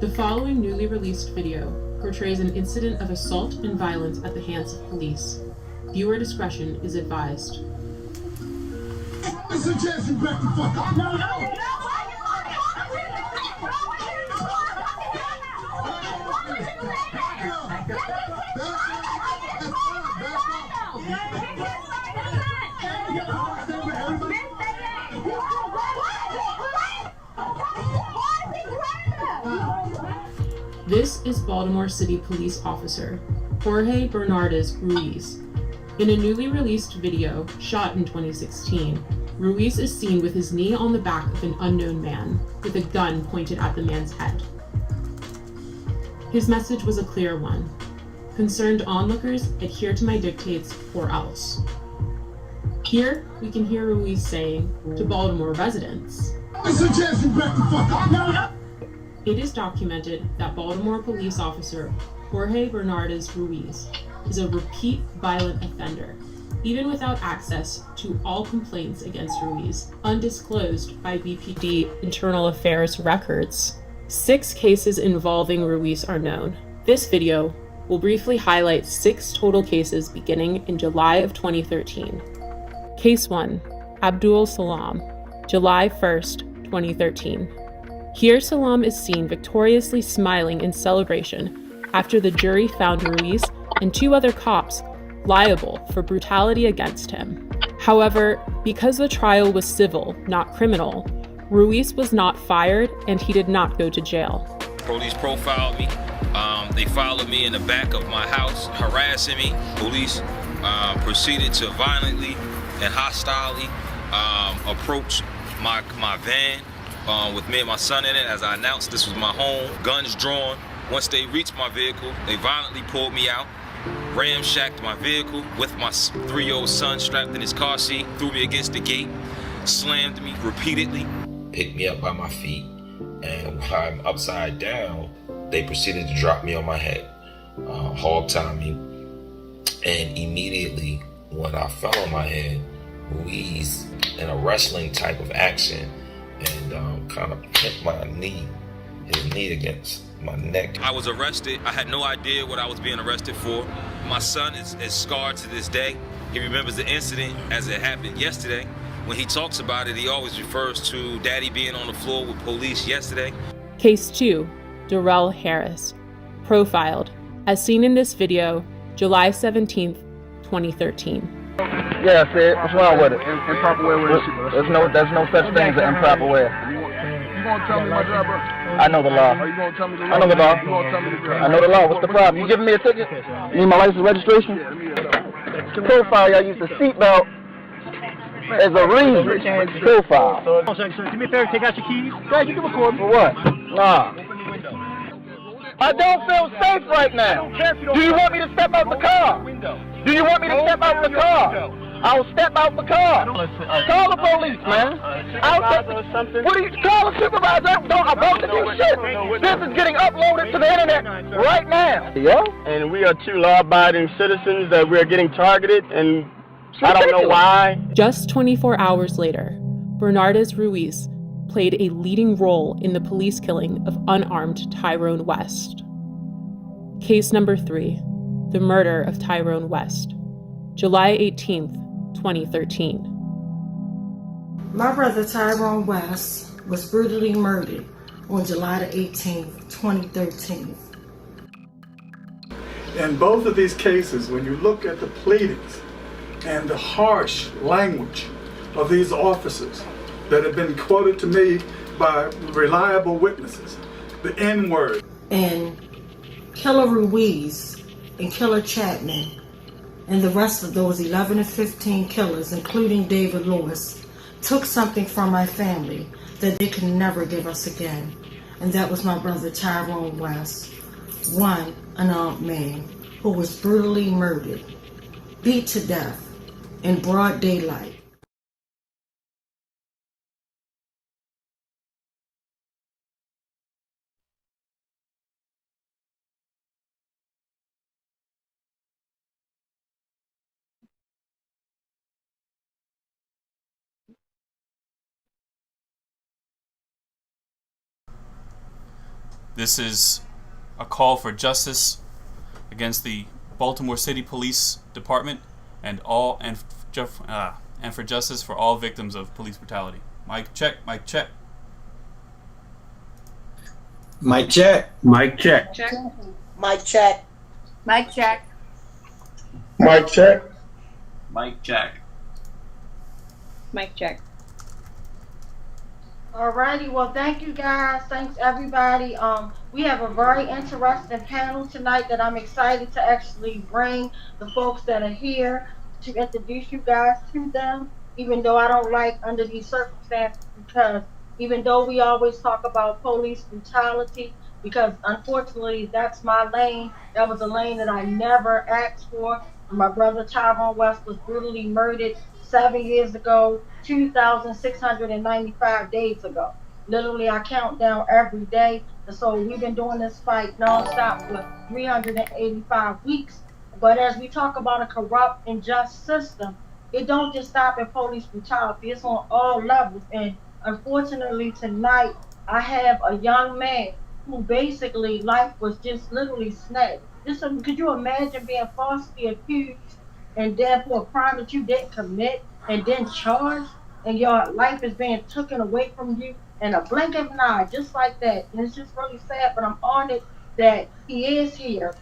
The following newly released video portrays an incident of assault and violence at the hands of police. Viewer discretion is advised. I suggest you back the fuck up. No. This is Baltimore City Police Officer Jorge Bernardes Ruiz. In a newly released video shot in 2016, Ruiz is seen with his knee on the back of an unknown man, with a gun pointed at the man's head. His message was a clear one: concerned onlookers, adhere to my dictates or else. Here, we can hear Ruiz saying to Baltimore residents, I suggest you back the fuck up. No. It is documented that Baltimore police officer Jorge Bernardes Ruiz is a repeat violent offender, even without access to all complaints against Ruiz, undisclosed by BPD Internal Affairs records. 6 cases involving Ruiz are known. This video will briefly highlight 6 total cases beginning in July of 2013. Case 1, Abdul Salam, July 1st, 2013. Here Salam is seen victoriously smiling in celebration after the jury found Ruiz and 2 other cops liable for brutality against him. However, because the trial was civil, not criminal, Ruiz was not fired and he did not go to jail. Police profiled me. They followed me in the back of my house, harassing me. Police proceeded to violently and hostilely approach my van with me and my son in it. As I announced, this was my home, guns drawn. Once they reached my vehicle, they violently pulled me out, ramshacked my vehicle with my 3-year-old son strapped in his car seat, threw me against the gate, slammed me repeatedly. Picked me up by my feet, and while I'm upside down, they proceeded to drop me on my head, hog tie me, and immediately when I fell on my head, Ruiz, in a wrestling type of action, and kind of hit his knee against my neck. I was arrested. I had no idea what I was being arrested for. My son is scarred to this day. He remembers the incident as it happened yesterday. When he talks about it, he always refers to Daddy being on the floor with police yesterday. Case 2, Darrell Harris, profiled, as seen in this video, July 17th, 2013. Yeah, Sid, what's wrong with it? Improper way with it. There's no such thing as an improper way. You gonna tell me my job, bro? I know the law. Are you gonna tell me the law? I know the law. You gonna tell me the law? I know the law. What's the problem? You giving me a ticket? You need my license registration? Yeah, let me get that. To profile, y'all use the seatbelt as a reason. Profile. Hold on a second, sir. Do me a favor, take out your keys. Guys, you can record me. For what? Nah. I don't feel safe right now. Do you want me to step out the car? Do you want me to step out the car? I'll step out the car. Call the police, man. What do you call a supervisor? I'm about to do shit. This is getting uploaded to the internet right now. Yeah? And we are 2 law-abiding citizens that we are getting targeted, and I don't know why. Just 24 hours later, Bernardes Ruiz played a leading role in the police killing of unarmed Tyrone West. Case number 3, the murder of Tyrone West, July 18th, 2013. My brother Tyrone West was brutally murdered on July the 18th, 2013. In both of these cases, when you look at the pleadings and the harsh language of these officers that have been quoted to me by reliable witnesses, the N-word. And Killer Ruiz and Killer Chapman and the rest of those 11 to 15 killers, including David Lewis, took something from my family that they could never give us again. And that was my brother Tyrone West, one unarmed man who was brutally murdered, beat to death in broad daylight. This is a call for justice against the Baltimore City Police Department and for justice for all victims of police brutality. Mic check, mic check. Mic check. Mic check. Check. Mic check. Mic check. Mic check. Mic check. Mic check. Alrighty, well, thank you guys. Thanks everybody. We have a very interesting panel tonight that I'm excited to actually bring the folks that are here to introduce you guys to them, even though I don't like under these circumstances, because even though we always talk about police brutality, because unfortunately that's my lane, that was a lane that I never asked for. My brother Tyrone West was brutally murdered 7 years ago, 2,695 days ago. Literally, I count down every day. And so we've been doing this fight nonstop for 385 weeks. But as we talk about a corrupt and just system, it don't just stop at police brutality. It's on all levels. And unfortunately, tonight, I have a young man who basically life was just literally snapped. Could you imagine being falsely accused and then for a crime that you didn't commit and then charged, and your life is being taken away from you in a blink of an eye, just like that? And it's just really sad, but I'm honored that he is here.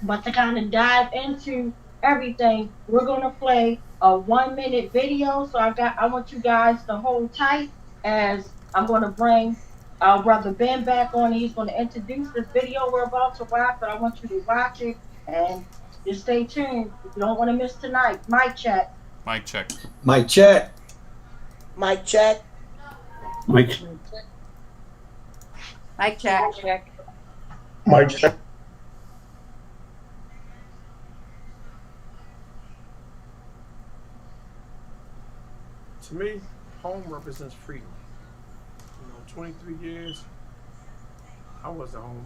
But to kind of dive into everything, we're gonna play a 1-minute video. So I want you guys to hold tight as I'm gonna bring our brother Ben back on. He's gonna introduce this video we're about to watch, but I want you to watch it and just stay tuned. You don't want to miss tonight. Mic check. Mic check. Mic check. Mic check. Mic check. Mic check. Check. Mic check. To me, home represents freedom. 23 years, I wasn't home.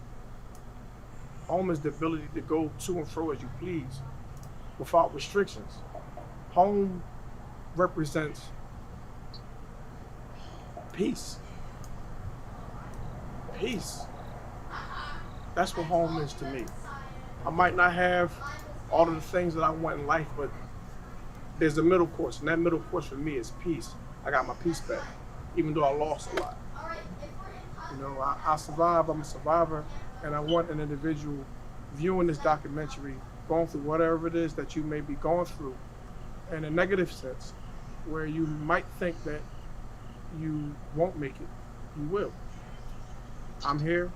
Home is the ability to go to and fro as you please, without restrictions. Home represents peace. Peace. That's what home is to me. I might not have all of the things that I want in life, but there's a middle course, and that middle course for me is peace. I got my peace back, even though I lost a lot. I survived, I'm a survivor, and I want an individual viewing this documentary, going through whatever it is that you may be going through, in a negative sense, where you might think that you won't make it. You will. I'm here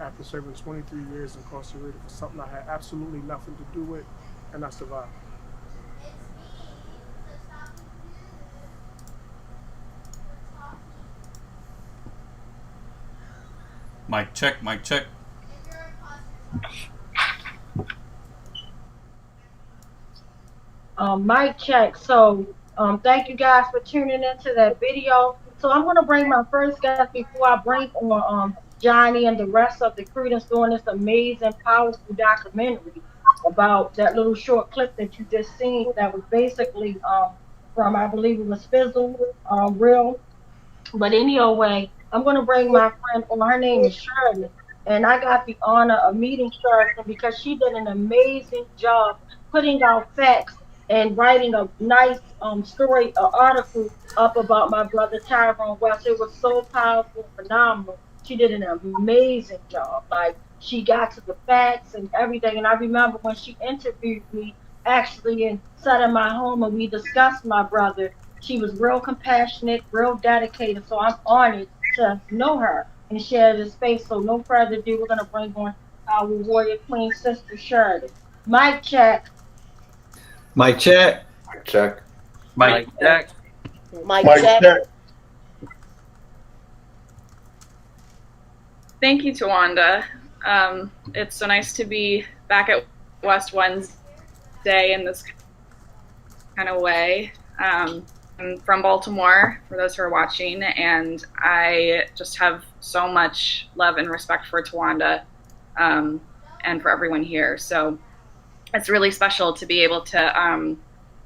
after serving 23 years incarcerated for something I had absolutely nothing to do with, and I survived. Mic check, mic check. Mic check. So thank you guys for tuning into that video. So I'm going to bring my first guest before I bring on Johnny and the rest of the crew that's doing this amazing, powerful documentary about that little short clip that you just seen that was basically from, I believe it was Fizzle, Real. But anyway, I'm going to bring my friend on. Her name is Shirley. And I got the honor of meeting Shirley because she did an amazing job putting out facts and writing a nice story, an article up about my brother Tyrone West. It was so powerful, phenomenal. She did an amazing job. Like, she got to the facts and everything. And I remember when she interviewed me actually and sat in my home and we discussed my brother. She was real compassionate, real dedicated. So I'm honored to know her and share this space. So no further ado, we're gonna bring on our warrior queen sister Shirley. Mic check. Mic check. Mic check. Mic check. Mic Mic check. check. Thank you, Tawanda. It's so nice to be back at West Wednesday in this kind of way. I'm from Baltimore, for those who are watching, and I just have so much love and respect for Tawanda and for everyone here. So it's really special to be able to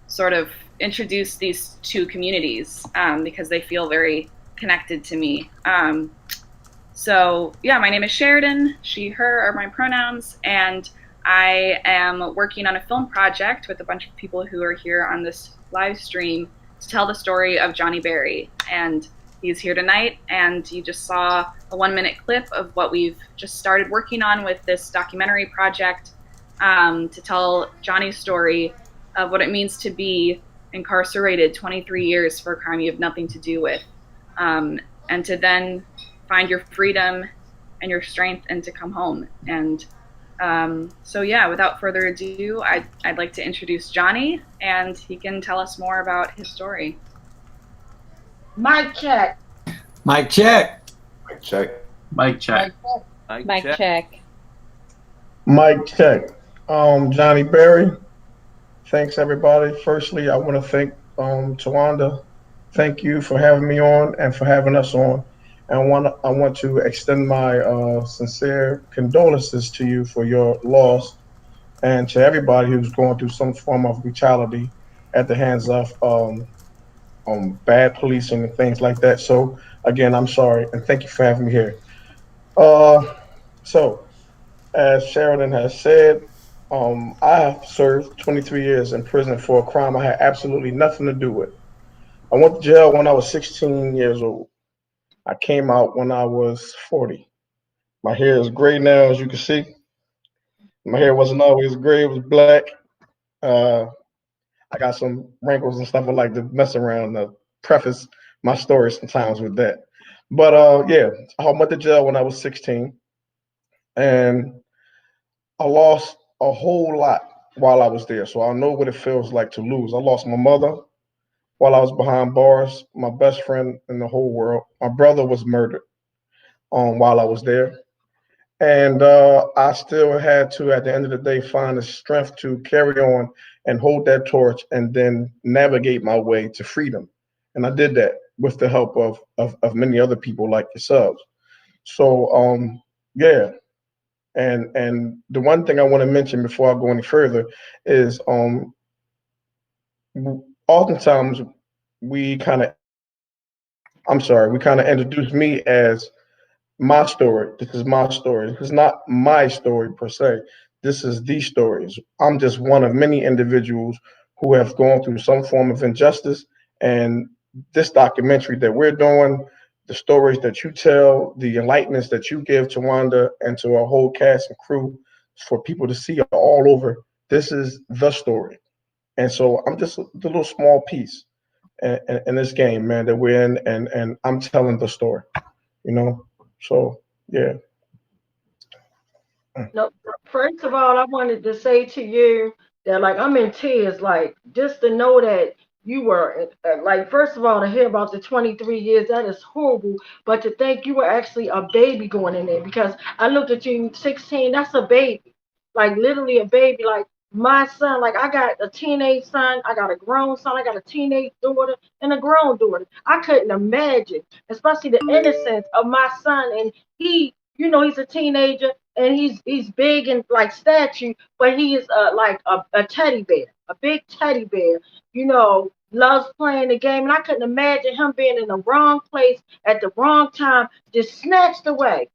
sort of introduce these two communities because they feel very connected to me. So yeah, my name is Sheridan. She, her are my pronouns, and I am working on a film project with a bunch of people who are here on this live stream to tell the story of Johnny Berry. And he's here tonight, and you just saw a 1-minute clip of what we've just started working on with this documentary project to tell Johnny's story of what it means to be incarcerated 23 years for a crime you have nothing to do with, and to then find your freedom and your strength and to come home. And so yeah, without further ado, I'd like to introduce Johnny, and he can tell us more about his story. Mic check. Mic check. Mic check. Mic check. Mic check. Mic check. Johnny Berry. Thanks everybody. Firstly, I want to thank Tawanda. Thank you for having me on and for having us on. And I want to extend my sincere condolences to you for your loss, and to everybody who's going through some form of brutality at the hands of bad policing and things like that. So again, I'm sorry, and thank you for having me here. So as Sheridan has said, I have served 23 years in prison for a crime I had absolutely nothing to do with. I went to jail when I was 16 years old. I came out when I was 40. My hair is gray now, as you can see. My hair wasn't always gray, it was black. I got some wrinkles and stuff I like to mess around to preface my story sometimes with that. But yeah, I went to jail when I was 16, and I lost a whole lot while I was there. So I know what it feels like to lose. I lost my mother while I was behind bars, my best friend in the whole world. My brother was murdered while I was there. And I still had to, at the end of the day, find the strength to carry on and hold that torch and then navigate my way to freedom. And I did that with the help of many other people like yourselves. So yeah. And the one thing I want to mention before I go any further is oftentimes we kind of introduce me as my story. This is my story. This is not my story per se. This is the stories. I'm just one of many individuals who have gone through some form of injustice. And this documentary that we're doing, the stories that you tell, the enlightenments that you give to Wanda and to our whole cast and crew for people to see all over, this is the story. And so I'm just the little small piece in this game, man, that we're in, and I'm telling the story, you know? So, yeah. No, first of all, I wanted to say to you that, like, I'm in tears, like, just to know that you were, like, first of all, to hear about the 23 years, that is horrible. But to think you were actually a baby going in there, because I looked at you, 16, that's a baby. Like, literally a baby. Like, my son, like, I got a teenage son, I got a grown son, I got a teenage daughter and a grown daughter. I couldn't imagine, especially the innocence of my son. And he, you know, he's a teenager and he's big and like statue, but he is like a teddy bear, a big teddy bear, you know, loves playing the game. And I couldn't imagine him being in the wrong place at the wrong time, just snatched away.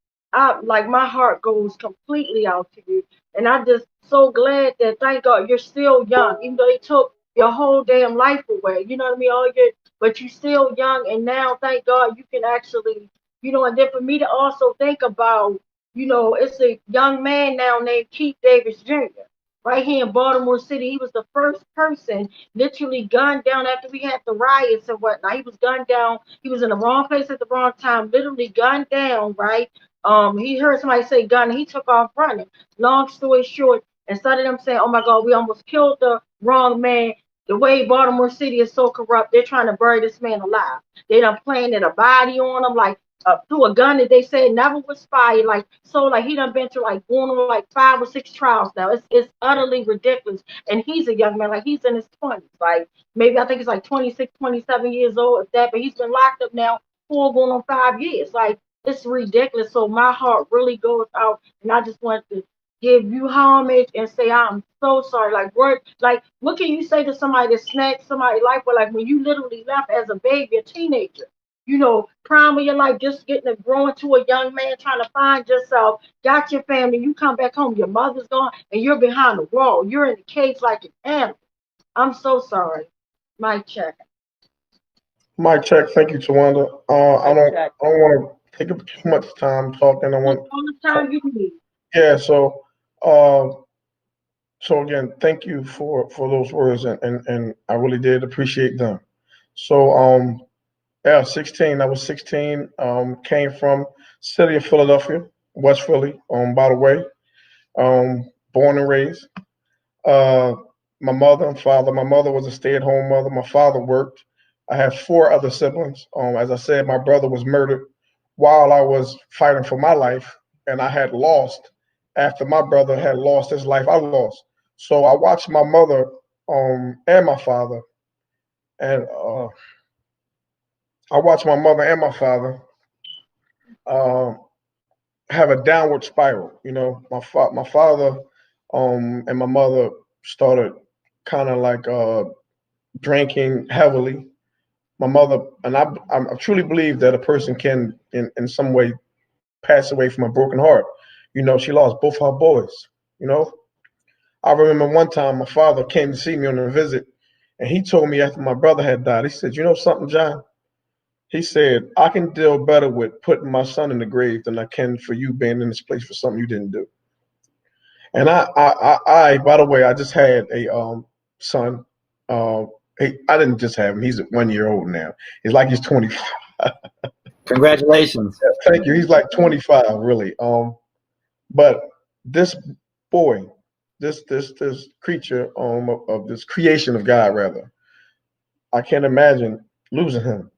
Like my heart goes completely out to you. And I just so glad that, thank God, you're still young, even though they took your whole damn life away. You know what I mean? But you're still young, and now, thank God, you can actually, you know. And then for me to also think about, you know, it's a young man now named Keith Davis Jr. right here in Baltimore City. He was the first person literally gunned down after we had the riots and whatnot. He was gunned down. He was in the wrong place at the wrong time, literally gunned down, right? He heard somebody say gun, and he took off running. Long story short, instead of them saying, oh my God, we almost killed the wrong man, the way Baltimore City is so corrupt, they're trying to bury this man alive. They done planted a body on him, like through a gun that they said never was fired. Like, so like he done been through like going on like 5 or 6 trials now. It's utterly ridiculous. And he's a young man, like he's in his 20s. Like maybe I think he's like 26, 27 years old, if that, but he's been locked up now 4 going on 5 years. Like, it's ridiculous. So my heart really goes out, and I just want to give you homage and say I'm so sorry. Like, what can you say to somebody that snatched somebody's life? But like when you literally left as a baby, a teenager, prime of your life, just getting to grow into a young man, trying to find yourself, got your family, you come back home, your mother's gone, and you're behind the wall. You're in the cage like an animal. I'm so sorry. Mic check. Mic check. Thank you, Tawanda. I don't want to take up too much time talking. All the time you need. Yeah. So again, thank you for those words, and I really did appreciate them. So yeah, 16. I was 16. Came from city of Philadelphia, West Philly. By the way, born and raised. Uh, my mother and father. My mother was a stay-at-home mother. My father worked. I have 4 other siblings. As I said, my brother was murdered while I was fighting for my life, and I had lost after my brother had lost his life. I lost. So I watched my mother and my father, and I watched my mother and my father have a downward spiral. My father and my mother started kind of like drinking heavily. My mother, and I truly believe that a person can, in some way, pass away from a broken heart. She lost both her boys. I remember one time my father came to see me on a visit, and he told me after my brother had died, he said, "You know something, John?" He said, "I can deal better with putting my son in the grave than I can for you being in this place for something you didn't do." And I by the way, I just had a son. I didn't just have him. He's 1 year old now. He's 25. Congratulations. Thank you. He's like 25, really. But this boy, this creature of this creation of God, rather, I can't imagine losing him,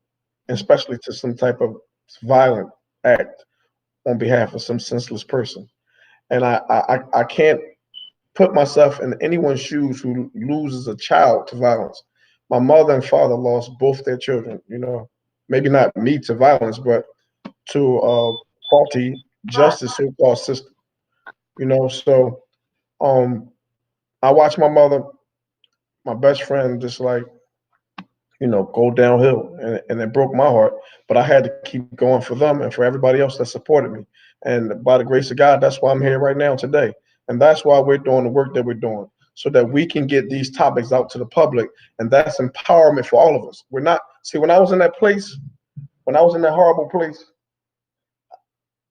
especially to some type of violent act on behalf of some senseless person. And I can't put myself in anyone's shoes who loses a child to violence. My mother and father lost both their children, maybe not me to violence, but to faulty justice so-called system, So I watched my mother, my best friend, just go downhill, and it broke my heart. But I had to keep going for them and for everybody else that supported me. And by the grace of God, that's why I'm here right now today. And that's why we're doing the work that we're doing, so that we can get these topics out to the public. And that's empowerment for all of us. When I was in that place, when I was in that horrible place,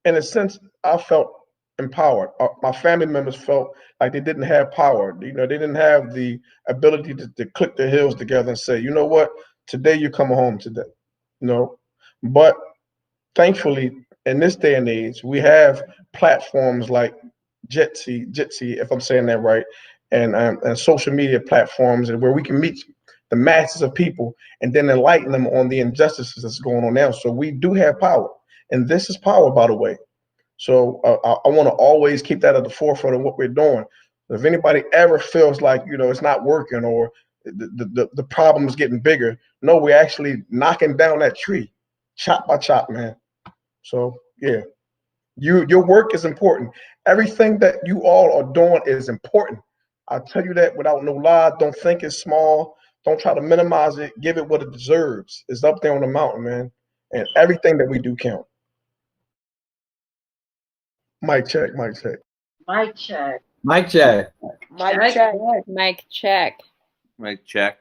in a sense, I felt empowered. My family members felt like they didn't have power. They didn't have the ability to click their heels together and say, "You know what? Today you're coming home today." But thankfully, in this day and age, we have platforms like Jitsi, if I'm saying that right, and social media platforms, and where we can meet the masses of people and then enlighten them on the injustices that's going on now. So we do have power, and this is power, by the way. So I want to always keep that at the forefront of what we're doing. If anybody ever feels like it's not working, or the problem is getting bigger, no, we're actually knocking down that tree, chop by chop, man. So yeah, your work is important. Everything that you all are doing is important. I tell you that without no lie. Don't think it's small. Don't try to minimize it. Give it what it deserves. It's up there on the mountain, man. And everything that we do count. Mic check. Mic check. Mic check. Mic check. Mic check. Mic check. Mic check.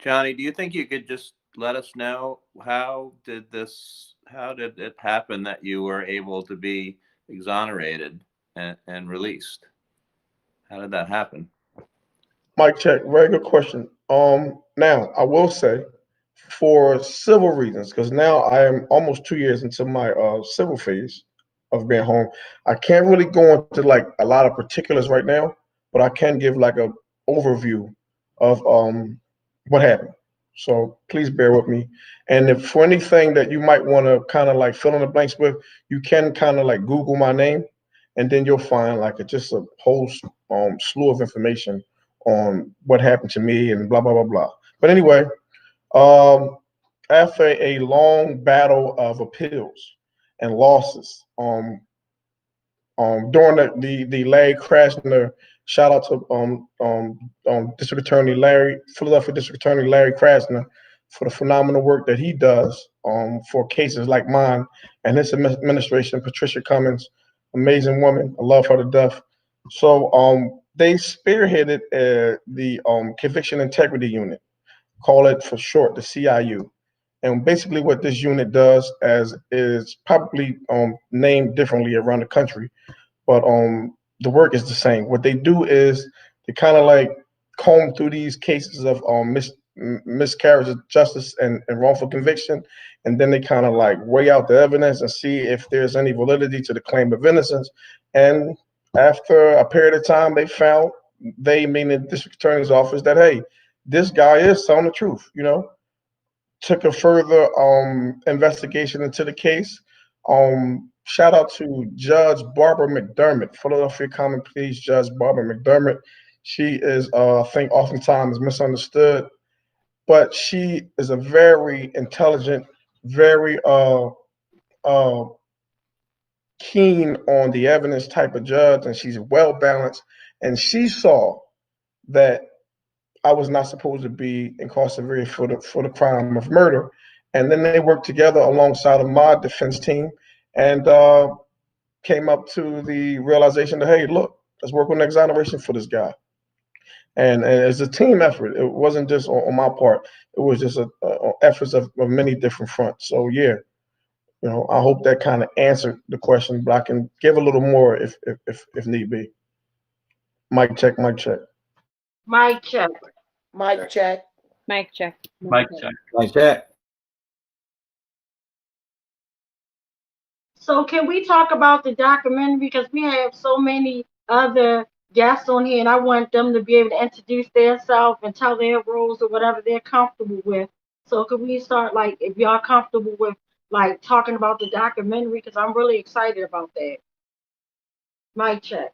Johnny, do you think you could just let us know how did it happen that you were able to be exonerated and released? How did that happen? Mic check. Very good question. Now I will say, for civil reasons, because now I am almost 2 years into my civil phase of being home, I can't really go into like a lot of particulars right now, but I can give like a overview of what happened. So please bear with me. And if for anything that you might want to kind of like fill in the blanks with, you can kind of like Google my name, and then you'll find like just a whole slew of information on what happened to me and blah, blah, blah, blah. But anyway, after a long battle of appeals and losses, during the Larry Krasner, shout out to Philadelphia District Attorney Larry Krasner, for the phenomenal work that he does for cases like mine and his administration. Patricia Cummins, amazing woman. I love her to death. So they spearheaded the Conviction Integrity Unit, call it for short the CIU. And basically what this unit does is probably named differently around the country, but the work is the same. What they do is they kind of like comb through these cases of miscarriage of justice and wrongful conviction, and then they kind of like weigh out the evidence and see if there's any validity to the claim of innocence. And after a period of time, they meaning the district attorney's office, that hey, this guy is telling the truth, you know. Took a further investigation into the case. Shout out to Judge Barbara McDermott, Philadelphia Common Pleas Judge Barbara McDermott. She is, I think, oftentimes misunderstood, but she is a very intelligent, very keen on the evidence type of judge, and she's well balanced. And she saw that I was not supposed to be incarcerated for the crime of murder. And then they worked together alongside of my defense team and came up to the realization that, hey, look, let's work on exoneration for this guy. And it's a team effort. It wasn't just on my part. It was just efforts of many different fronts. So yeah, you know, I hope that kind of answered the question, but I can give a little more if need be. Mic check, mic check. Mic check. Mic check. Mic check. Mic check. Mic check. So can we talk about the documentary, because we have so many other guests on here, and I want them to be able to introduce themselves and tell their roles or whatever they're comfortable with. So could we start, like, if y'all comfortable with like talking about the documentary, because I'm really excited about that. Mic check.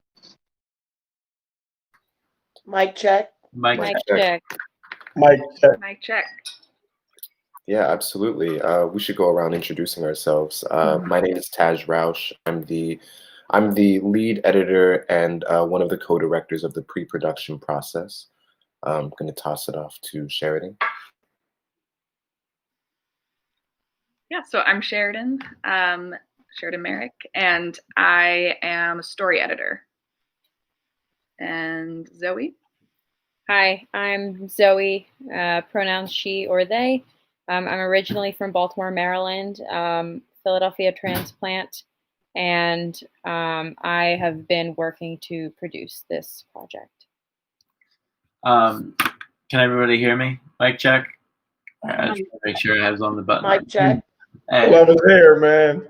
Mic check. Mic Mic check. check. Mic check. Mic check. Yeah, absolutely. We should go around introducing ourselves. My name is Taj Roush. I'm the lead editor and one of the co-directors of the pre-production process. I'm going to toss it off to Sheridan. Yeah, so I'm Sheridan, Sheridan Merrick, and I am a story editor. And Zoe? Hi, I'm Zoe, pronouns she or they. I'm originally from Baltimore, Maryland, Philadelphia transplant, and I have been working to produce this project. Can everybody hear me? Mic check. All right, I just want to make sure I have on the button. Mic check. Hey. Love is here, man.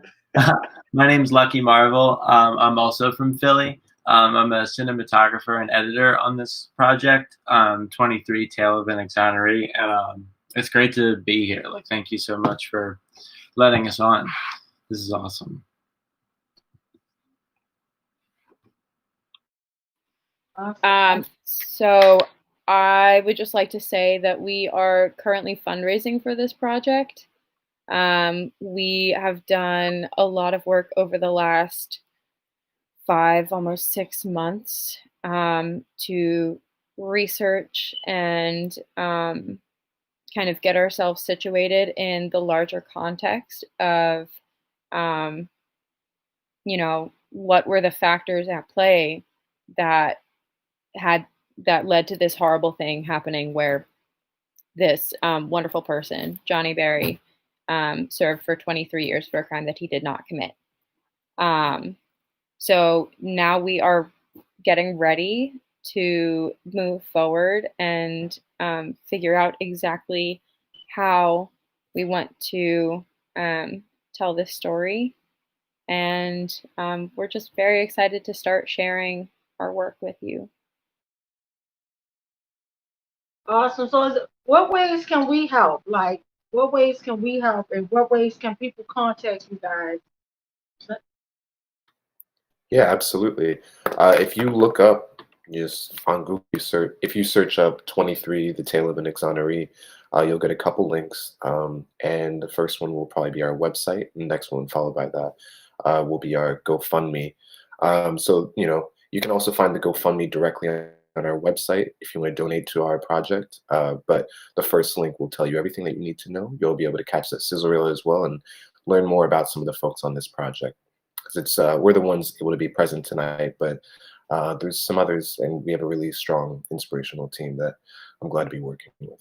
My name's Lucky Marvel. I'm also from Philly. I'm a cinematographer and editor on this project, 23 Tale of an Exoneree, and it's great to be here. Like, thank you so much for letting us on. This is awesome. So I would just like to say that we are currently fundraising for this project. We have done a lot of work over the last 5, almost 6 months to research and kind of get ourselves situated in the larger context of, you know, what were the factors at play that led to this horrible thing happening, where this wonderful person, Johnny Berry, served for 23 years for a crime that he did not commit. So now we are getting ready to move forward and figure out exactly how we want to tell this story. And we're just very excited to start sharing our work with you. Awesome. So what ways can we help? Like, what ways can we help, and what ways can people contact you guys? Yeah, absolutely. If you look up, just on Google, if you search up 23, The Tale of an Exoneree, you'll get a couple links. And the first one will probably be our website. And the next one followed by that will be our GoFundMe. So, you know, you can also find the GoFundMe directly on on our website if you want to donate to our project. But the first link will tell you everything that you need to know. You'll be able to catch that sizzle reel as well and learn more about some of the folks on this project. Because it's we're the ones able to be present tonight, but there's some others, and we have a really strong, inspirational team that I'm glad to be working with.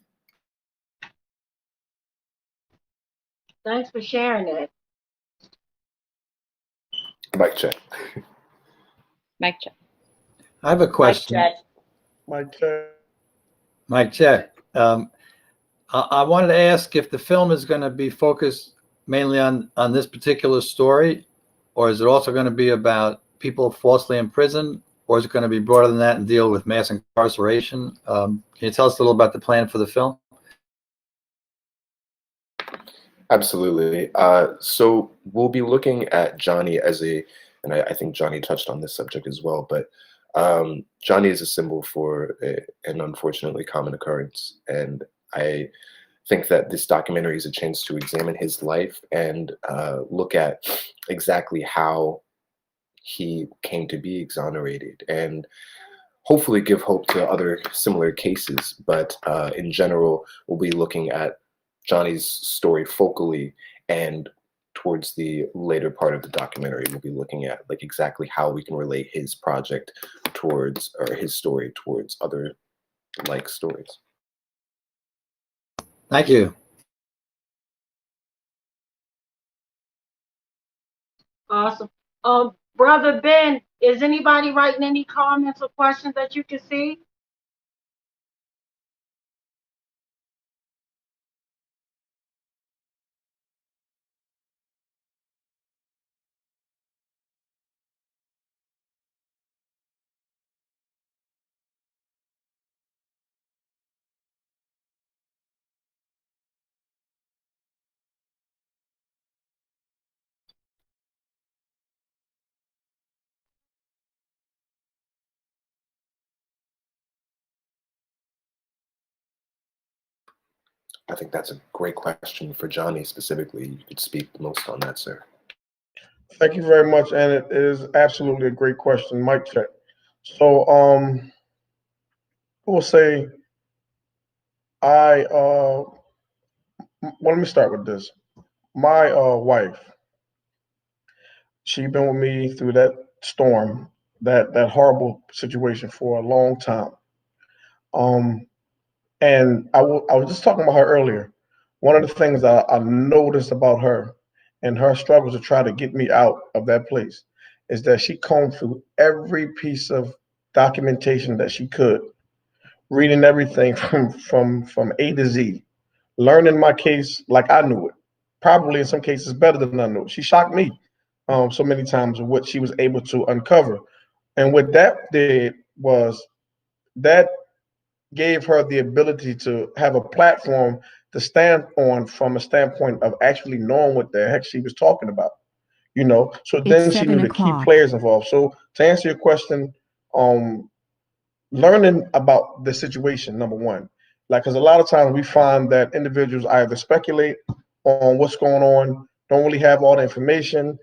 Thanks for sharing that. Mic check. Mic check. I have a question. Mic check. Mic check. I wanted to ask if the film is going to be focused mainly on this particular story, or is it also going to be about people falsely imprisoned, or is it going to be broader than that and deal with mass incarceration? Can you tell us a little about the plan for the film? Absolutely. So we'll be looking at Johnny as and I think Johnny touched on this subject as well, but Johnny is a symbol for an unfortunately common occurrence. And I think that this documentary is a chance to examine his life and look at exactly how he came to be exonerated and hopefully give hope to other similar cases. But in general, we'll be looking at Johnny's story focally, and towards the later part of the documentary, we'll be looking at like exactly how we can relate his project towards, or his story towards, other like stories. Thank you. Awesome. Brother Ben, is anybody writing any comments or questions that you can see? I think that's a great question for Johnny specifically. You could speak the most on that, sir. Thank you very much, and it is absolutely a great question. Mic check. So, we'll say well, let me start with this. My wife, she's been with me through that storm, that horrible situation for a long time. And I was just talking about her earlier. One of the things I noticed about her and her struggle to try to get me out of that place is that she combed through every piece of documentation that she could, reading everything from A to Z, learning my case like I knew it, probably in some cases better than I knew it. She shocked me so many times with what she was able to uncover. And what that did was that gave her the ability to have a platform to stand on from a standpoint of actually knowing what the heck she was talking about, So then she knew the key players involved. So to answer your question, learning about the situation, number one, because a lot of times we find that individuals either speculate on what's going on, don't really have all the information.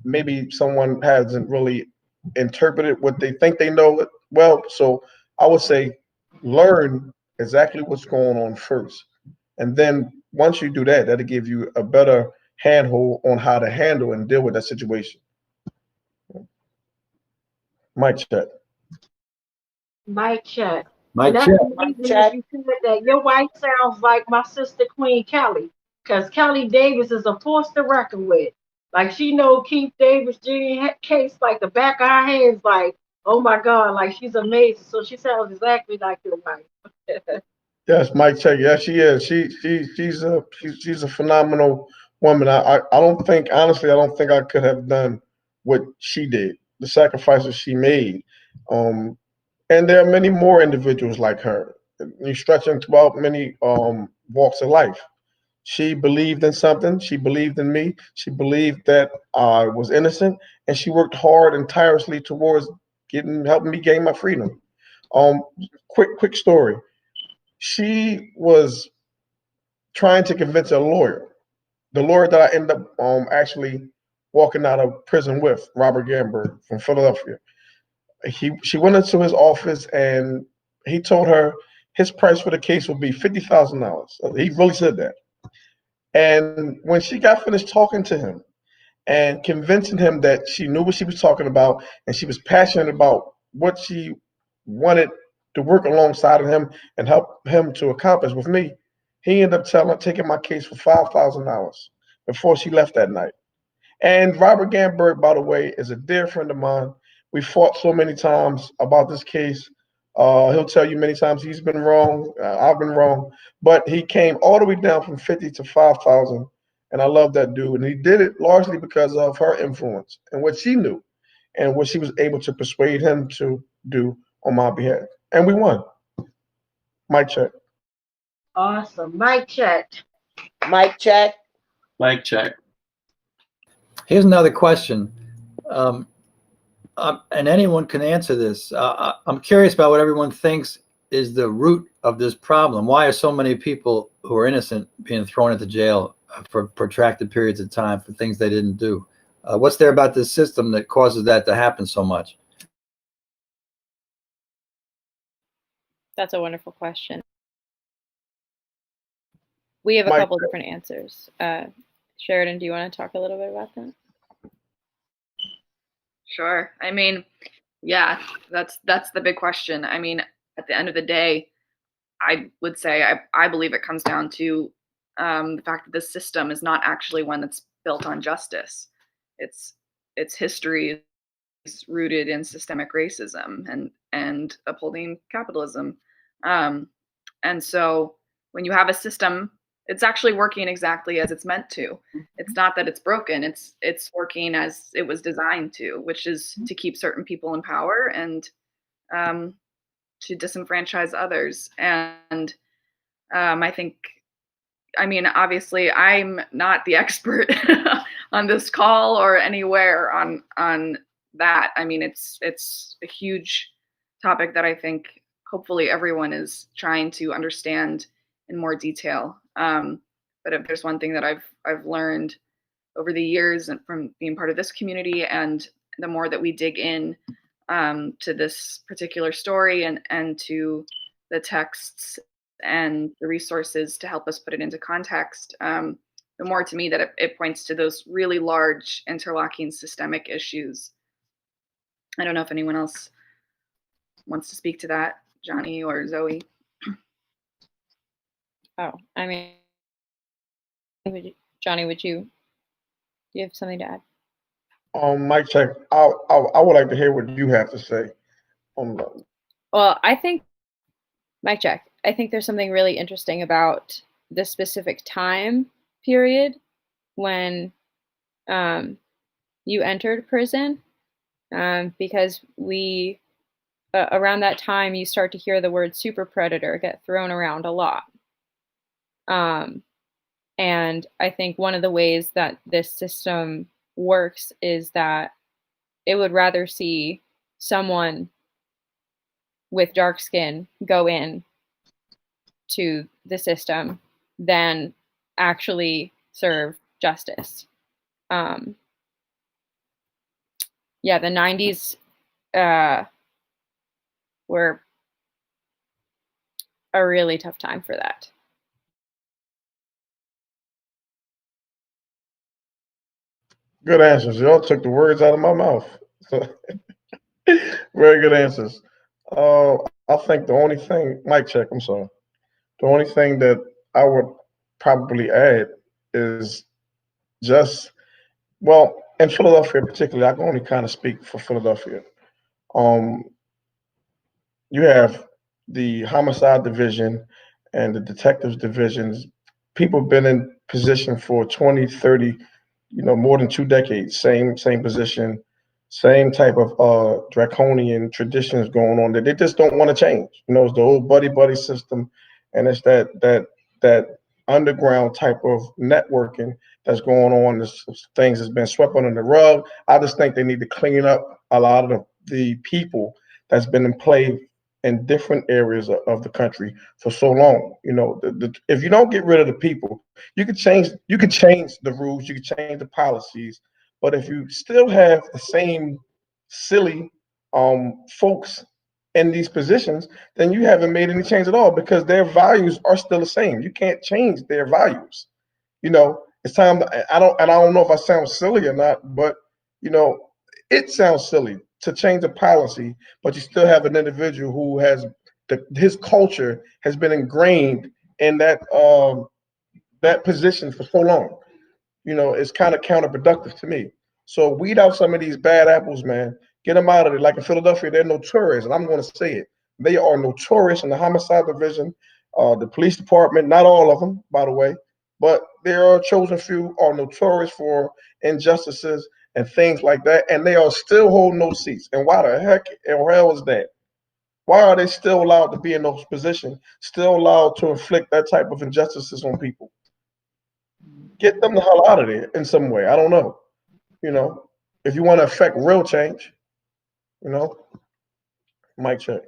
Maybe someone hasn't really interpreted what they think they know well. So I would say learn exactly what's going on first. And then once you do that, that'll give you a better handhold on how to handle and deal with that situation. Mic check. Mic check. Mic That's check. the reason that you said that your wife sounds like my sister Queen Kelly, because Kelly Davis is a force to reckon with. Like, she know Keith Davis Jr. case like the back of her hands. Like, oh my God, like she's amazing. So she sounds exactly like your wife. Yes, Mike check. Yeah, she is. She's a phenomenal woman. I don't think, honestly, I don't think I could have done what she did, the sacrifices she made. And there are many more individuals like her. You stretching throughout many walks of life. She believed in something. She believed in me. She believed that I was innocent, and she worked hard and tirelessly towards helping me gain my freedom. Quick story. She was trying to convince a lawyer, the lawyer that I ended up actually walking out of prison with, Robert Gamberg from Philadelphia. She went into his office and he told her his price for the case would be $50,000. He really said that. And when she got finished talking to him and convincing him that she knew what she was talking about and she was passionate about what she wanted to work alongside of him and help him to accomplish with me, he ended up taking my case for $5,000 before she left that night. And Robert Gamberg, by the way, is a dear friend of mine. We fought so many times about this case. He'll tell you many times he's been wrong. I've been wrong, but he came all the way down from 50 to 5,000, and I love that dude. And he did it largely because of her influence and what she knew, and what she was able to persuade him to do on my behalf. And we won. Mic check. Awesome. Mic check. Mic check. Mic check. Here's another question, and anyone can answer this. I'm curious about what everyone thinks is the root of this problem. Why are so many people who are innocent being thrown into jail for protracted periods of time for things they didn't do? What's there about this system that causes that to happen so much? That's a wonderful question. We have a couple different answers. Sheridan, do you want to talk a little bit about that? Sure. I mean, yeah, that's the big question. I mean, at the end of the day, I would say I believe it comes down to the fact that this system is not actually one that's built on justice. Its history is rooted in systemic racism and upholding capitalism. And so when you have a system, it's actually working exactly as it's meant to. It's not that it's broken. It's working as it was designed to, which is to keep certain people in power and to disenfranchise others. And I think, I mean, obviously, I'm not the expert on this call or anywhere on that. I mean, it's a huge topic that I think hopefully everyone is trying to understand in more detail. But if there's one thing that I've learned over the years and from being part of this community, and the more that we dig in to this particular story and to the texts and the resources to help us put it into context, the more to me that it points to those really large interlocking systemic issues. I don't know if anyone else wants to speak to that, Johnny or Zoe. Oh, I mean, Johnny, do you have something to add? Mic check. I would like to hear what you have to say. Well, I think, mic check. I think there's something really interesting about this specific time period when you entered prison, because around that time you start to hear the word super predator get thrown around a lot. And I think one of the ways that this system works is that it would rather see someone with dark skin go in to the system than actually serve justice. Yeah, the 90s were a really tough time for that. Good answers. Y'all took the words out of my mouth. Very good answers. I think the only thing, mic check, I'm sorry. The only thing that I would probably add is just, well, in Philadelphia particularly, I can only kind of speak for Philadelphia. You have the homicide division and the detectives divisions. People have been in position for 20, 30, more than 2 decades, same position, same type of draconian traditions going on that they just don't want to change. It's the old buddy system, and it's that underground type of networking that's going on. This things that's been swept under the rug. I just think they need to clean up a lot of the people that's been in play in different areas of the country for so long. If you don't get rid of the people, you can change the rules, you can change the policies, but if you still have the same silly folks in these positions, then you haven't made any change at all because their values are still the same. You can't change their values. It's time. I don't know if I sound silly or not, but it sounds silly to change a policy, but you still have an individual who has his culture has been ingrained in that position for so long. It's kind of counterproductive to me. So weed out some of these bad apples, man. Get them out of there. Like in Philadelphia, they're notorious, and I'm going to say it. They are notorious in the homicide division, the police department. Not all of them, by the way, but there are a chosen few are notorious for injustices and things like that, and they are still holding those seats. And why the heck or hell is that? Why are they still allowed to be in those positions, still allowed to inflict that type of injustices on people? Get them the hell out of there in some way. I don't know. If you want to affect real change, mic check.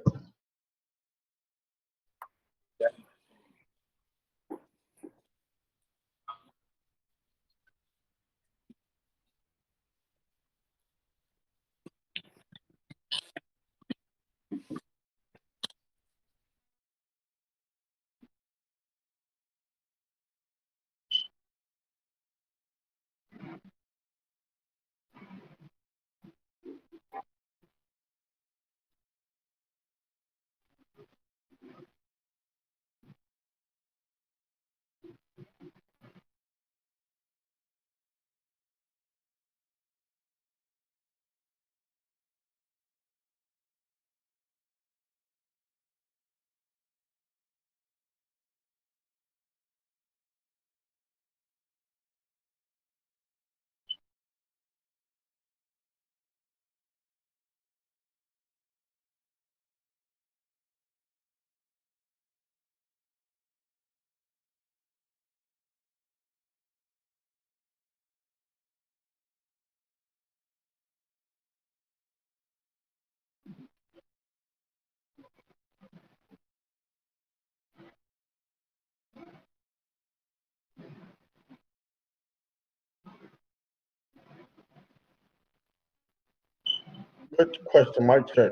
Good question, mic check.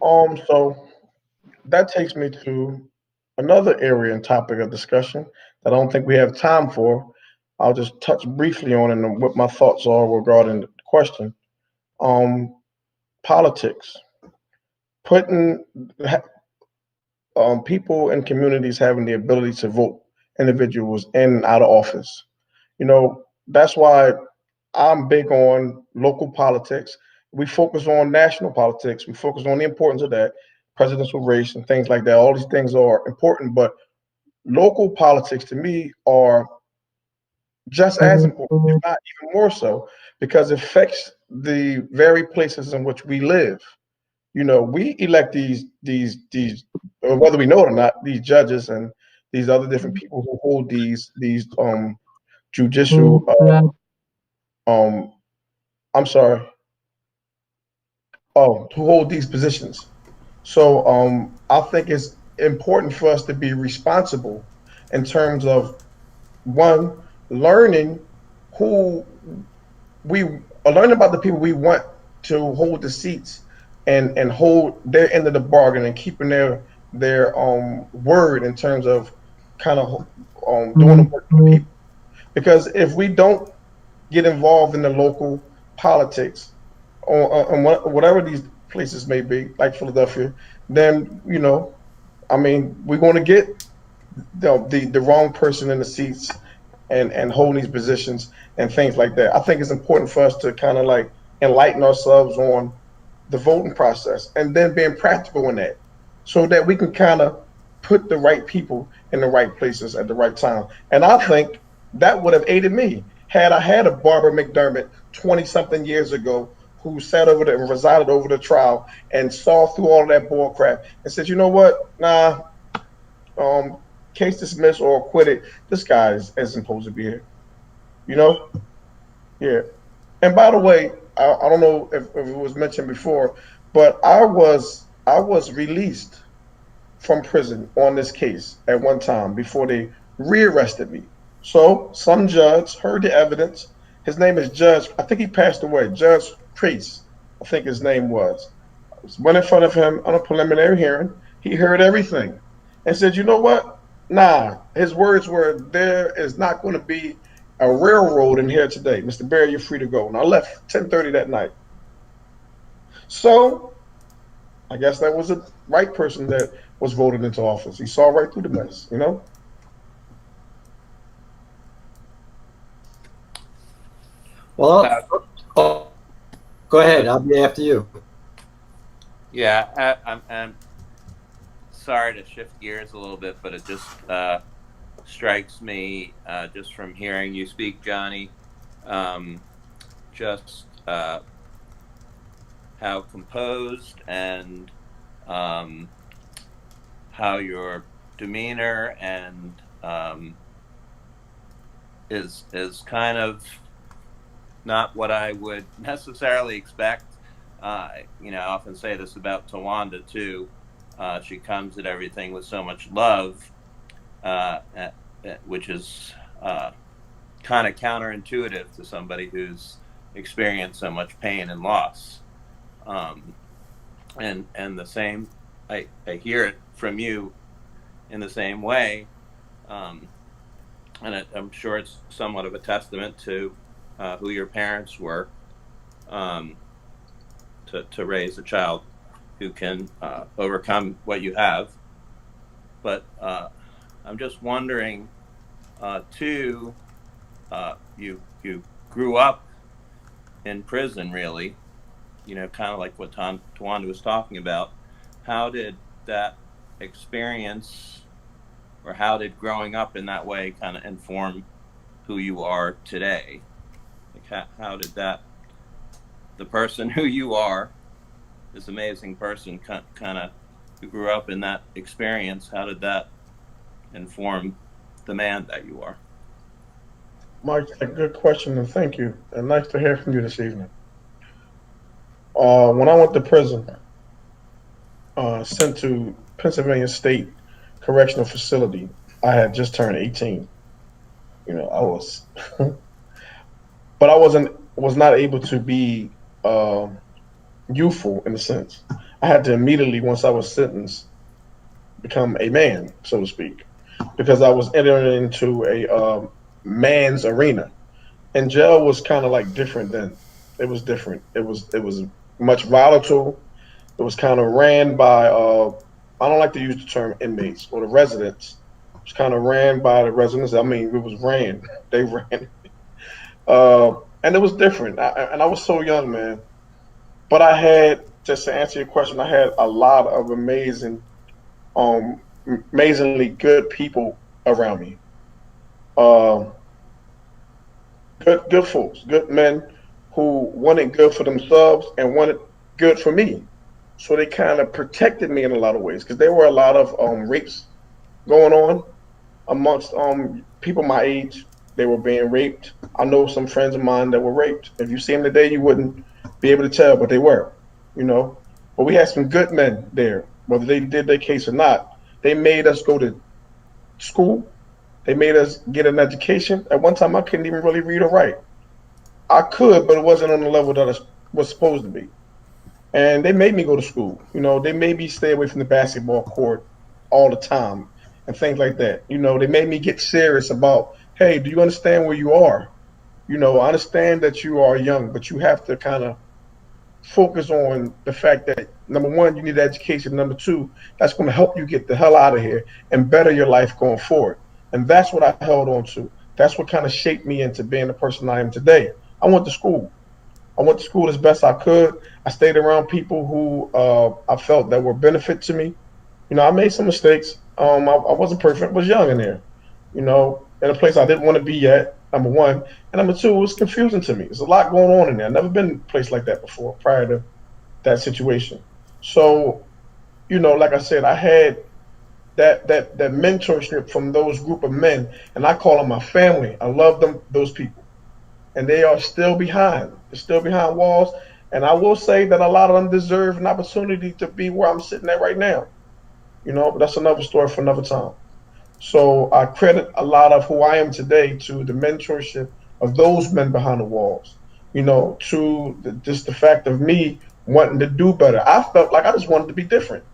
So that takes me to another area and topic of discussion that I don't think we have time for. I'll just touch briefly on it and what my thoughts are regarding the question. Politics, putting people and communities having the ability to vote individuals in and out of office. That's why I'm big on local politics. We focus on national politics. We focus on the importance of that, presidential race and things like that. All these things are important, but local politics to me are just as important, if not even more so, because it affects the very places in which we live. We elect these, whether we know it or not, these judges and these other different people who hold these judicial. I'm sorry. Who hold these positions. So I think it's important for us to be responsible in terms of one, learning about the people we want to hold the seats and hold their end of the bargain and keeping their word in terms of kind of doing the work for the people. Because if we don't get involved in the local politics or whatever these places may be, like Philadelphia, then we're going to get the wrong person in the seats and holding these positions and things like that. I think it's important for us to kind of like enlighten ourselves on the voting process and then being practical in that, so that we can kind of put the right people in the right places at the right time. And I think that would have aided me had I had a Barbara McDermott 20-something years ago who sat over there and resided over the trial and saw through all of that bull crap and said, you know what, nah, case dismissed or acquitted. This guy isn't supposed to be here. Yeah. And by the way, I don't know if it was mentioned before, but I was released from prison on this case at one time before they rearrested me. So some judge heard the evidence. His name is Judge, I think he passed away, Judge Trace, I think his name was. Went in front of him on a preliminary hearing. He heard everything and said, you know what? Nah, his words were, there is not going to be a railroad in here today. Mr. Barry, you're free to go. And I left 10:30 that night. So I guess that was the right person that was voted into office. He saw right through the mess, you know? Well, go ahead. I'll be after you. Yeah, I'm sorry to shift gears a little bit, but it just strikes me just from hearing you speak, Johnny, just how composed and how your demeanor and is kind of not what I would necessarily expect. You know, I often say this about Tawanda too. She comes at everything with so much love, which is kind of counterintuitive to somebody who's experienced so much pain and loss. And the same, I hear it from you in the same way. And I'm sure it's somewhat of a testament to who your parents were, to raise a child who can overcome what you have. But I'm just wondering, too, you grew up in prison, really, you know, kind of like what Tawanda was talking about. How did that experience, or how did growing up in that way kind of inform who you are today? Like how did that, the person who you are, this amazing person kind of who grew up in that experience, how did that inform the man that you are? Mike, a good question, and thank you. And nice to hear from you this evening. When I went to prison, sent to Pennsylvania State Correctional Facility, I had just turned 18. You know, I was, but I was not able to be youthful in a sense. I had to immediately, once I was sentenced, become a man, so to speak, because I was entering into a man's arena. And jail was kind of like different then. It was different. It was much volatile. It was kind of ran by, I don't like to use the term inmates or the residents. It was kind of ran by the residents. I mean, it was ran. They ran. And it was different. And I was so young, man. But I had, just to answer your question, I had a lot of amazingly good people around me. Good folks, good men who wanted good for themselves and wanted good for me. So they kind of protected me in a lot of ways, because there were a lot of rapes going on amongst people my age. They were being raped. I know some friends of mine that were raped. If you see them today, you wouldn't be able to tell, but they were, you know. But we had some good men there, whether they did their case or not. They made us go to school. They made us get an education. At one time, I couldn't even really read or write. I could, but it wasn't on the level that it was supposed to be. And they made me go to school. You know, they made me stay away from the basketball court all the time and things like that. You know, they made me get serious about, hey, do you understand where you are? You know, I understand that you are young, but you have to kind of focus on the fact that, number one, you need education. Number two, that's going to help you get the hell out of here and better your life going forward. And that's what I held on to. That's what kind of shaped me into being the person I am today. I went to school. I went to school as best I could. I stayed around people who I felt that were benefit to me. You know, I made some mistakes. I wasn't perfect. I was young in there, you know, in a place I didn't want to be yet, number one. And number two, it was confusing to me. There's a lot going on in there. I've never been in a place like that before prior to that situation. So, you know, like I said, I had that mentorship from those group of men, and I call them my family. I love them, those people. And they are still behind. They're still behind walls. And I will say that a lot of them deserve an opportunity to be where I'm sitting at right now. You know, but that's another story for another time. So I credit a lot of who I am today to the mentorship of those men behind the walls. You know, to just the fact of me wanting to do better. I felt like I just wanted to be different.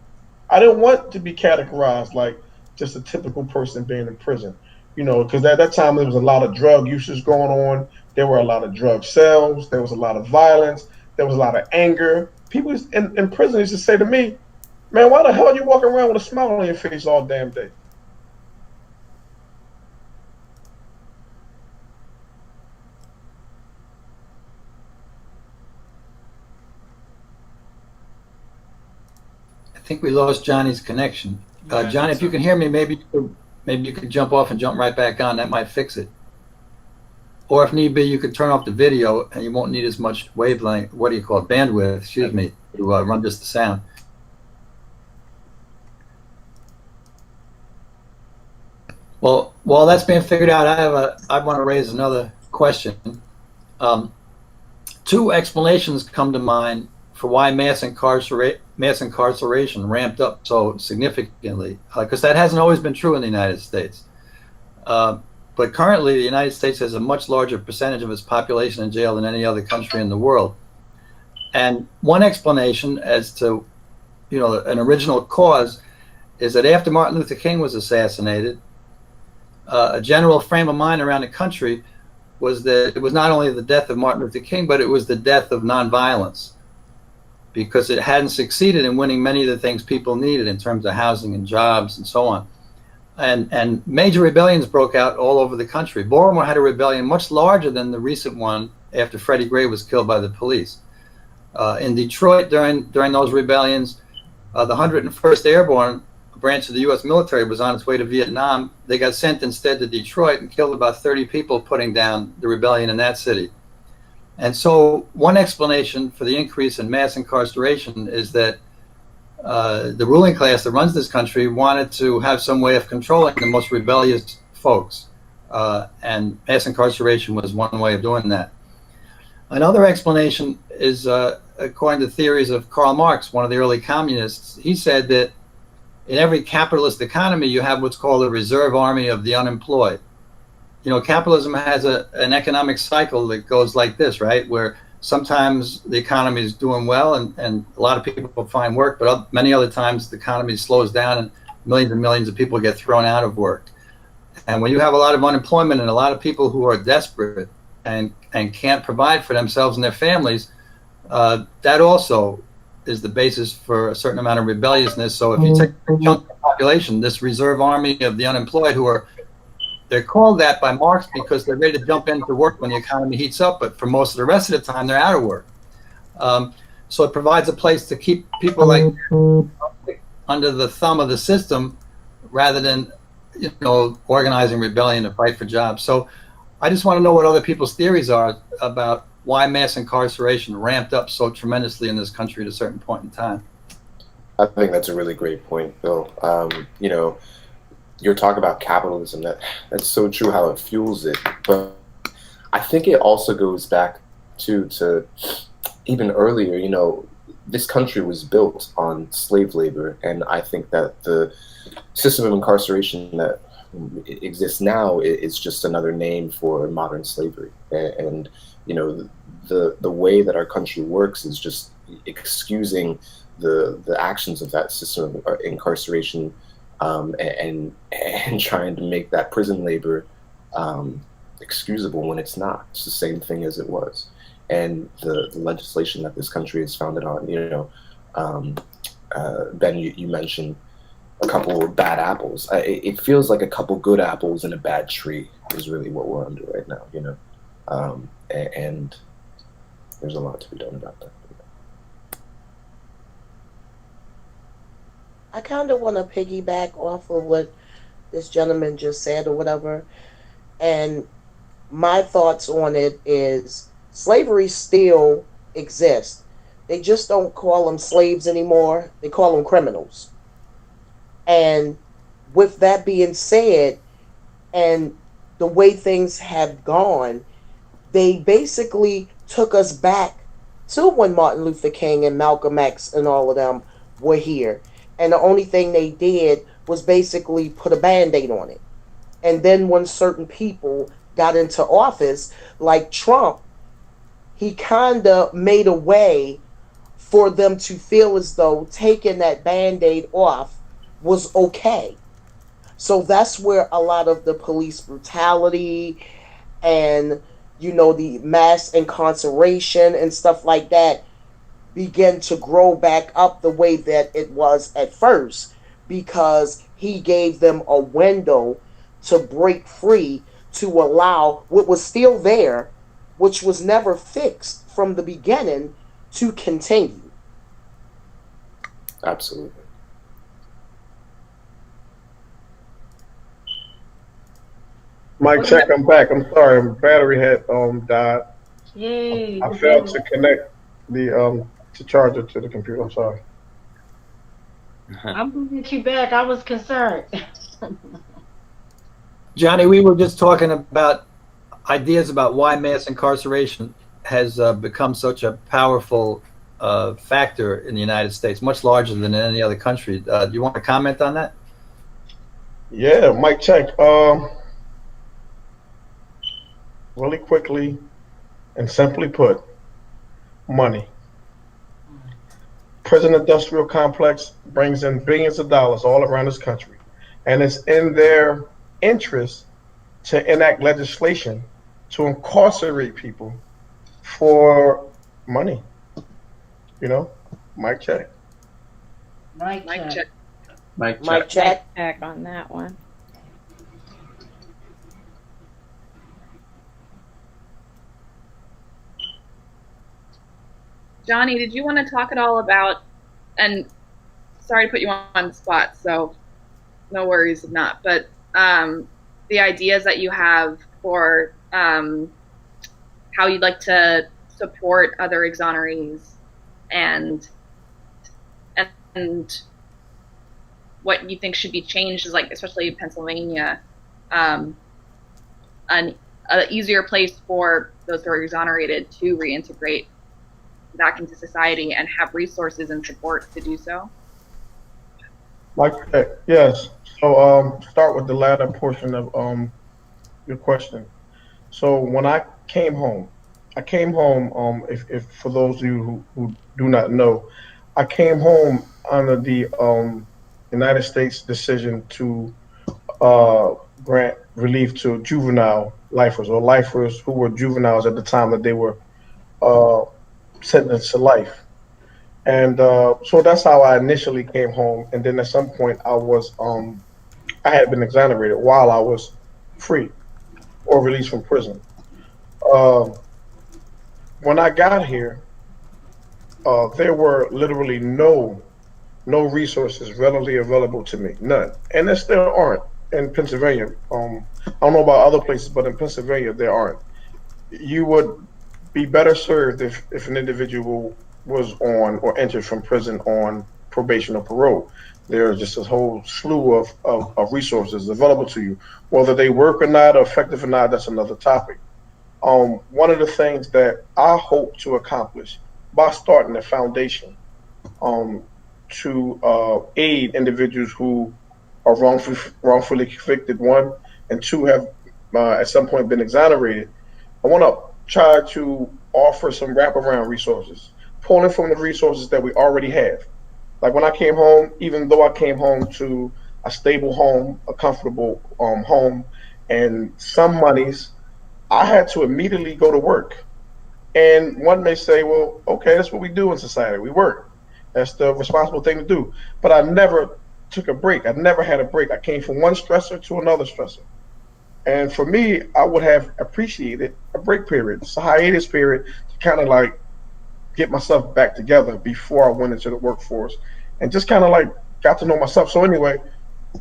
I didn't want to be categorized like just a typical person being in prison, you know, because at that time there was a lot of drug usage going on. There were a lot of drug sales. There was a lot of violence. There was a lot of anger. People in prison used to say to me, man, why the hell are you walking around with a smile on your face all damn day? I think we lost Johnny's connection. Johnny, if you can hear me, maybe you could jump off and jump right back on. That might fix it. Or if need be, you could turn off the video and you won't need as much wavelength, what do you call it, bandwidth, excuse me, to run just the sound. Well, while that's being figured out, I want to raise another question. Two explanations come to mind for why mass incarceration ramped up so significantly, because that hasn't always been true in the United States. But currently, the United States has a much larger percentage of its population in jail than any other country in the world. And one explanation as to, you know, an original cause is that after Martin Luther King was assassinated, a general frame of mind around the country was that it was not only the death of Martin Luther King, but it was the death of nonviolence, because it hadn't succeeded in winning many of the things people needed in terms of housing and jobs and so on. And major rebellions broke out all over the country. Baltimore had a rebellion much larger than the recent one after Freddie Gray was killed by the police. In Detroit, during those rebellions, the 101st Airborne, a branch of the U.S. military, was on its way to Vietnam. They got sent instead to Detroit and killed about 30 people putting down the rebellion in that city. And so one explanation for the increase in mass incarceration is that the ruling class that runs this country wanted to have some way of controlling the most rebellious folks. And mass incarceration was one way of doing that. Another explanation is, according to theories of Karl Marx, one of the early communists. He said that in every capitalist economy, you have what's called a reserve army of the unemployed. You know, capitalism has an economic cycle that goes like this, right? Where sometimes the economy is doing well and a lot of people find work, but many other times the economy slows down and millions of people get thrown out of work. And when you have a lot of unemployment and a lot of people who are desperate and can't provide for themselves and their families, that also is the basis for a certain amount of rebelliousness. So if you take a chunk of the population, this reserve army of the unemployed, they're called that by Marx because they're ready to jump into work when the economy heats up, but for most of the rest of the time, they're out of work. So it provides a place to keep people like under the thumb of the system rather than, you know, organizing rebellion to fight for jobs. So I just want to know what other people's theories are about why mass incarceration ramped up so tremendously in this country at a certain point in time. I think that's a really great point, Bill. You know, you're talking about capitalism. That's so true how it fuels it. But I think it also goes back to even earlier. You know, this country was built on slave labor, and I think that the system of incarceration that exists now is just another name for modern slavery. And you know, the way that our country works is just excusing the actions of that system of incarceration. And trying to make that prison labor excusable when it's not. It's the same thing as it was. And the legislation that this country is founded on, you know, Ben, you mentioned a couple of bad apples. It feels like a couple good apples and a bad tree is really what we're under right now, you know. And there's a lot to be done about that. I kind of want to piggyback off of what this gentleman just said or whatever. And my thoughts on it is slavery still exists. They just don't call them slaves anymore. They call them criminals. And with that being said, and the way things have gone, they basically took us back to when Martin Luther King and Malcolm X and all of them were here. And the only thing they did was basically put a Band-Aid on it. And then when certain people got into office, like Trump, he kind of made a way for them to feel as though taking that Band-Aid off was okay. So that's where a lot of the police brutality and, you know, the mass incarceration and stuff like that began to grow back up the way that it was at first, because he gave them a window to break free to allow what was still there, which was never fixed from the beginning, to continue. Absolutely. Mike, check. I'm back. I'm sorry. My battery had died. Yay. I failed to connect the charger to the computer. I'm sorry. I'm gonna get you back. I was concerned. Johnny, we were just talking about ideas about why mass incarceration has become such a powerful factor in the United States, much larger than in any other country. Do you want to comment on that? Yeah, Mike, check. Really quickly and simply put, money. Prison industrial complex brings in billions of dollars all around this country, and it's in their interest to enact legislation to incarcerate people for money. You know, Mike check. Mike check. Mike check. Back on that one. Johnny, did you want to talk at all about, and sorry to put you on the spot, so no worries if not, but the ideas that you have for how you'd like to support other exonerees and what you think should be changed is, like, especially Pennsylvania, an easier place for those who are exonerated to reintegrate back into society and have resources and support to do so? Mike, yes. So start with the latter portion of your question. So when I came home, if for those of you who do not know, I came home under the United States decision to grant relief to juvenile lifers, or lifers who were juveniles at the time that they were sentenced to life. And so that's how I initially came home. And then at some point I had been exonerated while I was free or released from prison. When I got here, there were literally no resources readily available to me, none. And there still aren't in Pennsylvania. I don't know about other places, but in Pennsylvania there aren't. You would be better served if an individual was on or entered from prison on probation or parole. There's just a whole slew of resources available to you. Whether they work or not, or effective or not, that's another topic. One of the things that I hope to accomplish by starting a foundation to aid individuals who are wrongfully convicted, one, and two, have at some point been exonerated, I want to try to offer some wraparound resources, pulling from the resources that we already have. Like when I came home, even though I came home to a stable home, a comfortable home, and some monies, I had to immediately go to work. And one may say, well, okay, that's what we do in society. We work. That's the responsible thing to do. But I never took a break. I never had a break. I came from one stressor to another stressor. And for me, I would have appreciated a break period, it's a hiatus period, to kind of like get myself back together before I went into the workforce and just kind of like got to know myself. So anyway,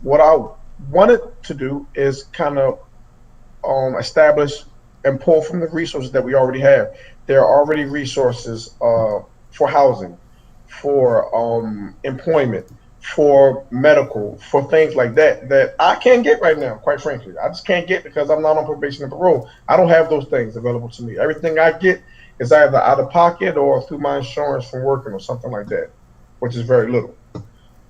what I wanted to do is kind of establish and pull from the resources that we already have. There are already resources for housing, for employment, for medical, for things like that, that I can't get right now, quite frankly. I just can't get because I'm not on probation and parole. I don't have those things available to me. Everything I get is either out of pocket or through my insurance from working or something like that, which is very little.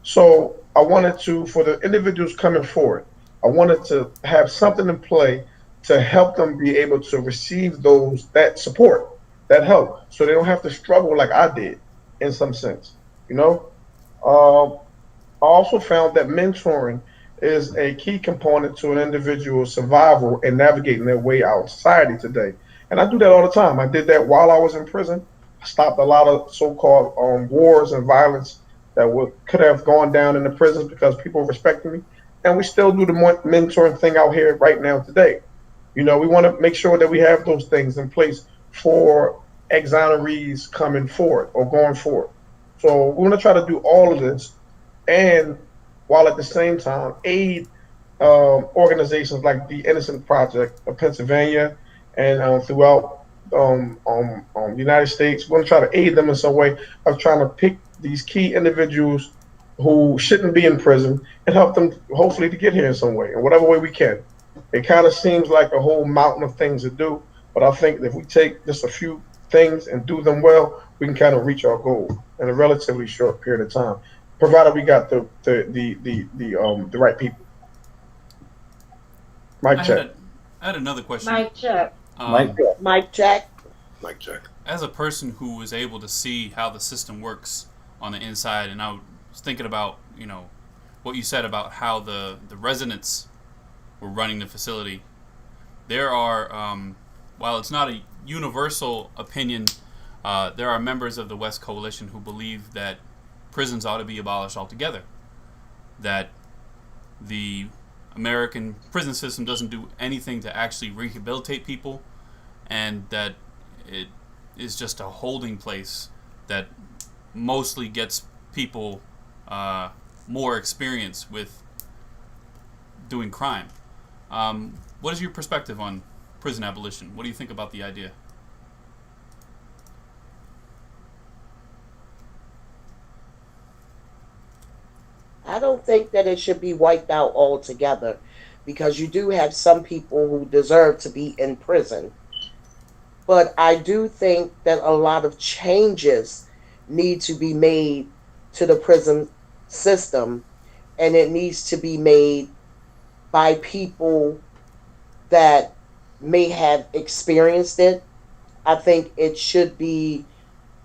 So I wanted to, for the individuals coming forward, I wanted to have something in play to help them be able to receive that support, that help, so they don't have to struggle like I did. in some sense. You know, I also found that mentoring is a key component to an individual's survival and navigating their way out in society today. And I do that all the time. I did that while I was in prison. I stopped a lot of so-called wars and violence that could have gone down in the prisons because people respected me. And we still do the mentoring thing out here right now today. You know, we want to make sure that we have those things in place for exonerees coming forward or going forward. So we're going to try to do all of this, and while at the same time aid organizations like the Innocent Project of Pennsylvania and throughout the United States. We're going to try to aid them in some way of trying to pick these key individuals who shouldn't be in prison and help them hopefully to get here in some way, in whatever way we can. It kind of seems like a whole mountain of things to do, but I think if we take just a few things and do them well, we can kind of reach our goal in a relatively short period of time, provided we got the right people. Mic check. I had another question. Mic check. Mic check. Mic check. As a person who was able to see how the system works on the inside, and I was thinking about, you know, what you said about how the residents were running the facility. There are, while it's not a universal opinion, there are members of the West Coalition who believe that prisons ought to be abolished altogether. That the American prison system doesn't do anything to actually rehabilitate people, and that it is just a holding place that mostly gets people more experience with doing crime. What is your perspective on prison abolition? What do you think about the idea? I don't think that it should be wiped out altogether, because you do have some people who deserve to be in prison. But I do think that a lot of changes need to be made to the prison system, and it needs to be made by people that may have experienced it. I think it should be,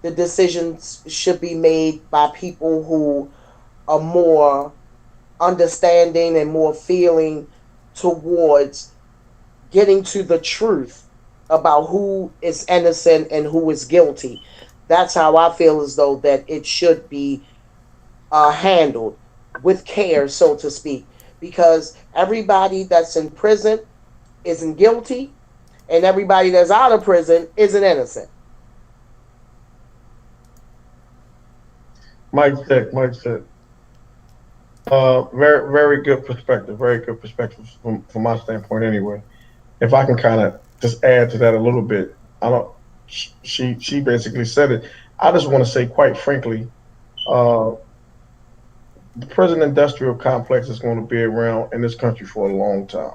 the decisions should be made by people who are more understanding and more feeling towards getting to the truth about who is innocent and who is guilty. That's how I feel as though that it should be handled with care, so to speak, because everybody that's in prison isn't guilty, and everybody that's out of prison isn't innocent. Mike check. Very, very good perspective. Very good perspective from my standpoint. Anyway, if I can kind of just add to that a little bit, she basically said it. I just want to say, quite frankly, the prison industrial complex is going to be around in this country for a long time,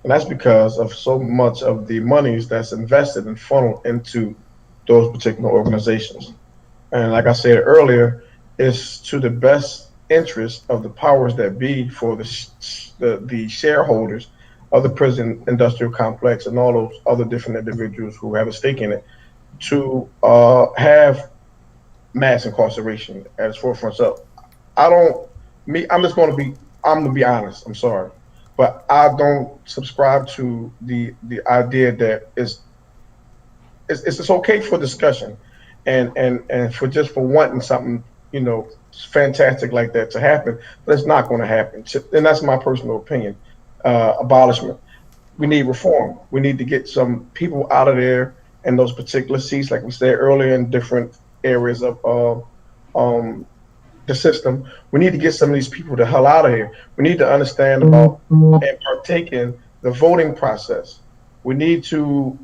and that's because of so much of the monies that's invested and funneled into those particular organizations. And like I said earlier, it's to the best interest of the powers that be for the shareholders of the prison industrial complex and all those other different individuals who have a stake in it to have mass incarceration at its forefront. So I'm gonna be honest, I'm sorry, but I don't subscribe to the idea that it's okay for discussion and for wanting something, you know, fantastic like that to happen, but it's not going to happen. And that's my personal opinion. Abolishment. We need reform. We need to get some people out of there in those particular seats, like we said earlier, in different areas of the system. We need to get some of these people the hell out of here. We need to understand about and partake in the voting process. We need to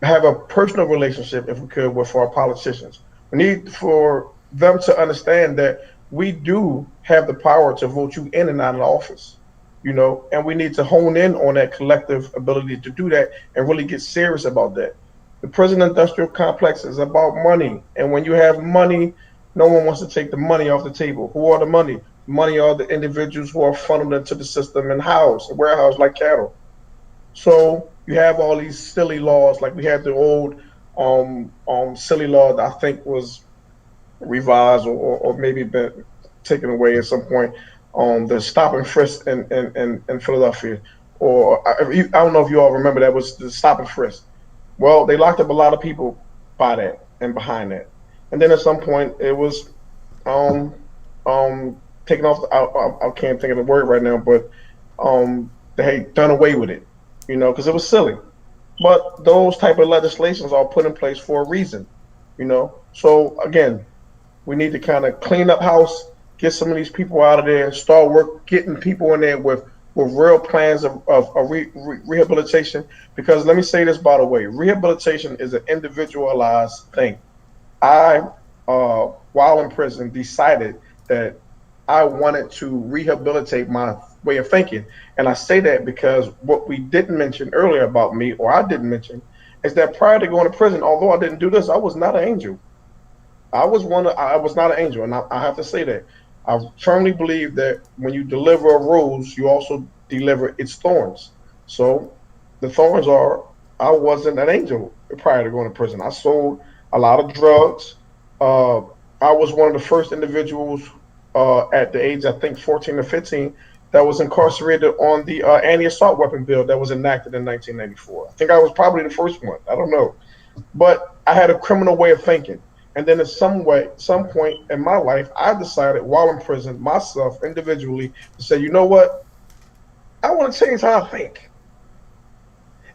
have a personal relationship, if we could, with our politicians. We need for them to understand that we do have the power to vote you in and out of office, you know, and we need to hone in on that collective ability to do that and really get serious about that. The prison industrial complex is about money, and when you have money, no one wants to take the money off the table. Who are the money? Money are the individuals who are funneled into the system and warehoused like cattle. So you have all these silly laws, like we had the old Silly law that I think was revised or maybe been taken away at some point. The stop and frisk in Philadelphia, or I don't know if you all remember that was the stop and frisk. Well, they locked up a lot of people by that and behind that, and then at some point it was um, taken off. I can't think of the word right now, but they had done away with it, because it was silly. But those type of legislations are put in place for a reason, So again, we need to kind of clean up house, get some of these people out of there, and start getting people in there with real plans of rehabilitation. Because let me say this, by the way, rehabilitation is an individualized thing. I, while in prison, decided that I wanted to rehabilitate my way of thinking. And I say that because what we didn't mention earlier about me, or I didn't mention, is that prior to going to prison, although I didn't do this, I was not an angel. I was not an angel, and I have to say that. I firmly believe that when you deliver a rose, you also deliver its thorns. So the thorns are, I wasn't an angel prior to going to prison. I sold a lot of drugs. I was one of the first individuals at the age, I think, 14 or 15, that was incarcerated on the anti-assault weapon bill that was enacted in 1994. I think I was probably the first one. I don't know. But I had a criminal way of thinking. And then in some point in my life, I decided while in prison, myself individually, to say, you know what? I want to change how I think.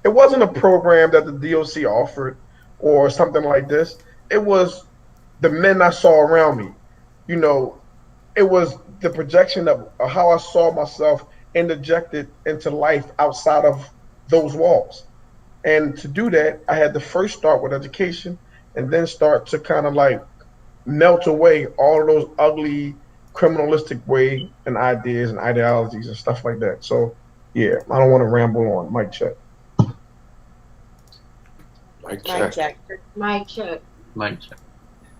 It wasn't a program that the DOC offered or something like this. It was the men I saw around me. It was the projection of how I saw myself interjected into life outside of those walls. And to do that, I had to first start with education and then start to kind of like melt away all of those ugly criminalistic way and ideas and ideologies and stuff like that. So yeah, I don't want to ramble on. Mic check. Mic Mic check. check. Mic check. Mic check.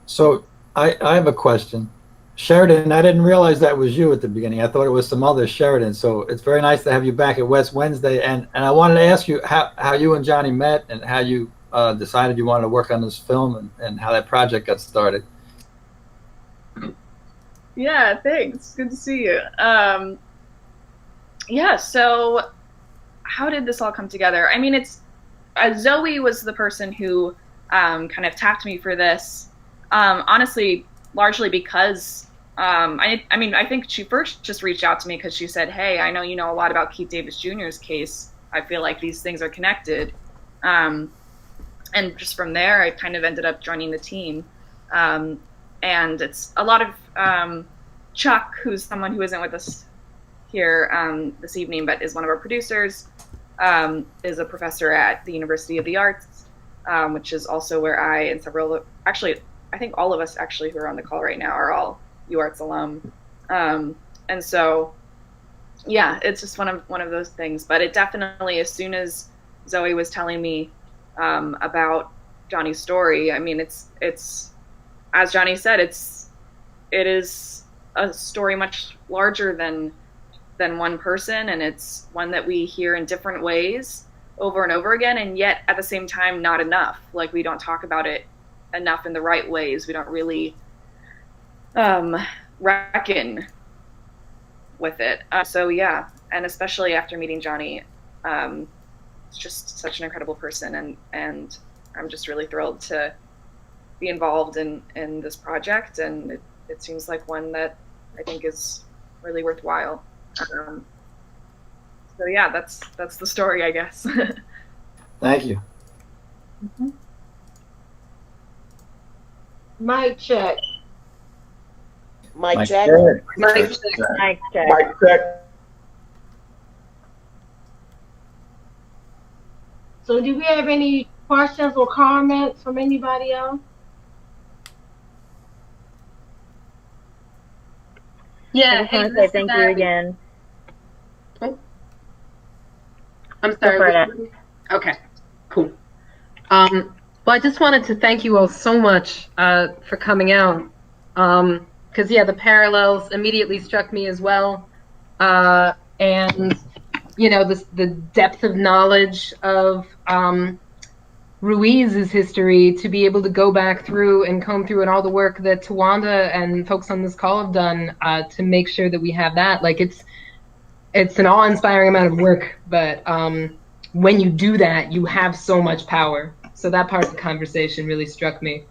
So I have a question. Sheridan, I didn't realize that was you at the beginning. I thought it was some other Sheridan. So it's very nice to have you back at West Wednesday. And I wanted to ask you how you and Johnny met and how you decided you wanted to work on this film and how that project got started. Yeah, thanks. Good to see you. Yeah, so how did this all come together? I mean, Zoe was the person who kind of tapped me for this. Honestly, largely because I think she first just reached out to me because she said, hey, I know you know a lot about Keith Davis Jr.'s case. I feel like these things are connected. And just from there, I kind of ended up joining the team. And it's a lot of Chuck, who's someone who isn't with us here this evening, but is one of our producers, is a professor at the University of the Arts, which is also where I and several, actually, I think all of us actually who are on the call right now are all UArts alum. And so, yeah, it's just one of those things. But it definitely, as soon as Zoe was telling me about Johnny's story, I mean, it's as Johnny said, it is a story much larger than one person, and it's one that we hear in different ways over and over again, and yet at the same time not enough. Like, we don't talk about it enough in the right ways. We don't really reckon with it. So yeah, and especially after meeting Johnny, it's just such an incredible person, and I'm just really thrilled to be involved in this project, and it seems like one that I think is really worthwhile. So yeah, that's the story, I guess. Thank you. Mm-hmm. Mic check. Mic Mic check. check. Mic check. Mic check. Mic check. So do we have any questions or comments from anybody else? Yeah, I just hey, want to say thank you again. Oh. I'm sorry. Okay, cool. Well, I just wanted to thank you all so much for coming out. Because, yeah, the parallels immediately struck me as well. And, you know, the depth of knowledge of Ruiz's history, to be able to go back through and comb through and all the work that Tawanda and folks on this call have done to make sure that we have that. Like it's an awe-inspiring amount of work, but when you do that, you have so much power. So that part of the conversation really struck me.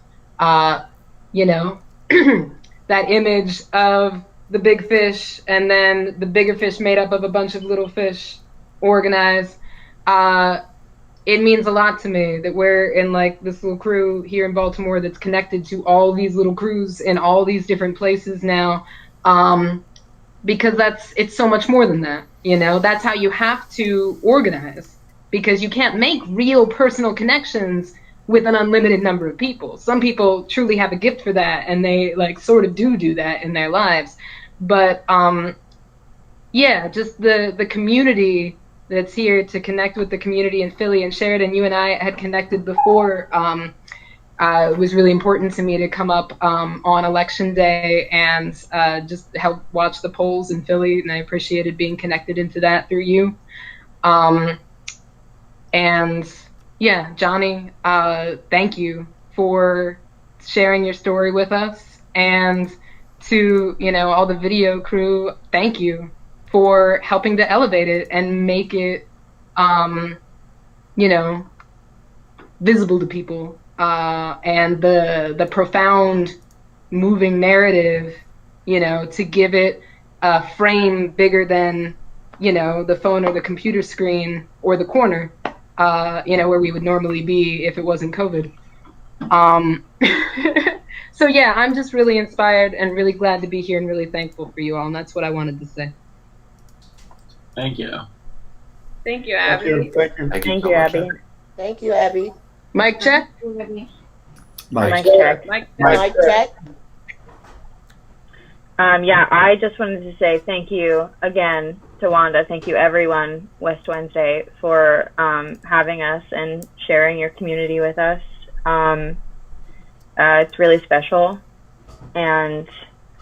You know, that image of the big fish and then the bigger fish made up of a bunch of little fish organized. It means a lot to me that we're in like this little crew here in Baltimore that's connected to all these little crews in all these different places now. Because it's so much more than that, you know. That's how you have to organize, because you can't make real personal connections with an unlimited number of people. Some people truly have a gift for that, and they like sort of do that in their lives. But yeah, just the community that's here to connect with the community in Philly. And Sheridan, you and I had connected before. It was really important to me to come up on election day and just help watch the polls in Philly, and I appreciated being connected into that through you. And yeah, Johnny, thank you for sharing your story with us, and to, you know, all the video crew, thank you for helping to elevate it and make it, you know, visible to people. And the profound, moving narrative, you know, to give it a frame bigger than, you know, the phone or the computer screen or the corner, you know, where we would normally be if it wasn't COVID. So yeah, I'm just really inspired and really glad to be here and really thankful for you all, and that's what I wanted to say. Thank you. Thank you, Abby. Thank you. Thank you, Abby. Thank you, Abby. Mic check. Mike. check. Mike check. Yeah, I just wanted to say thank you again to Wanda. Thank you, everyone, West Wednesday, for having us and sharing your community with us. It's really special. And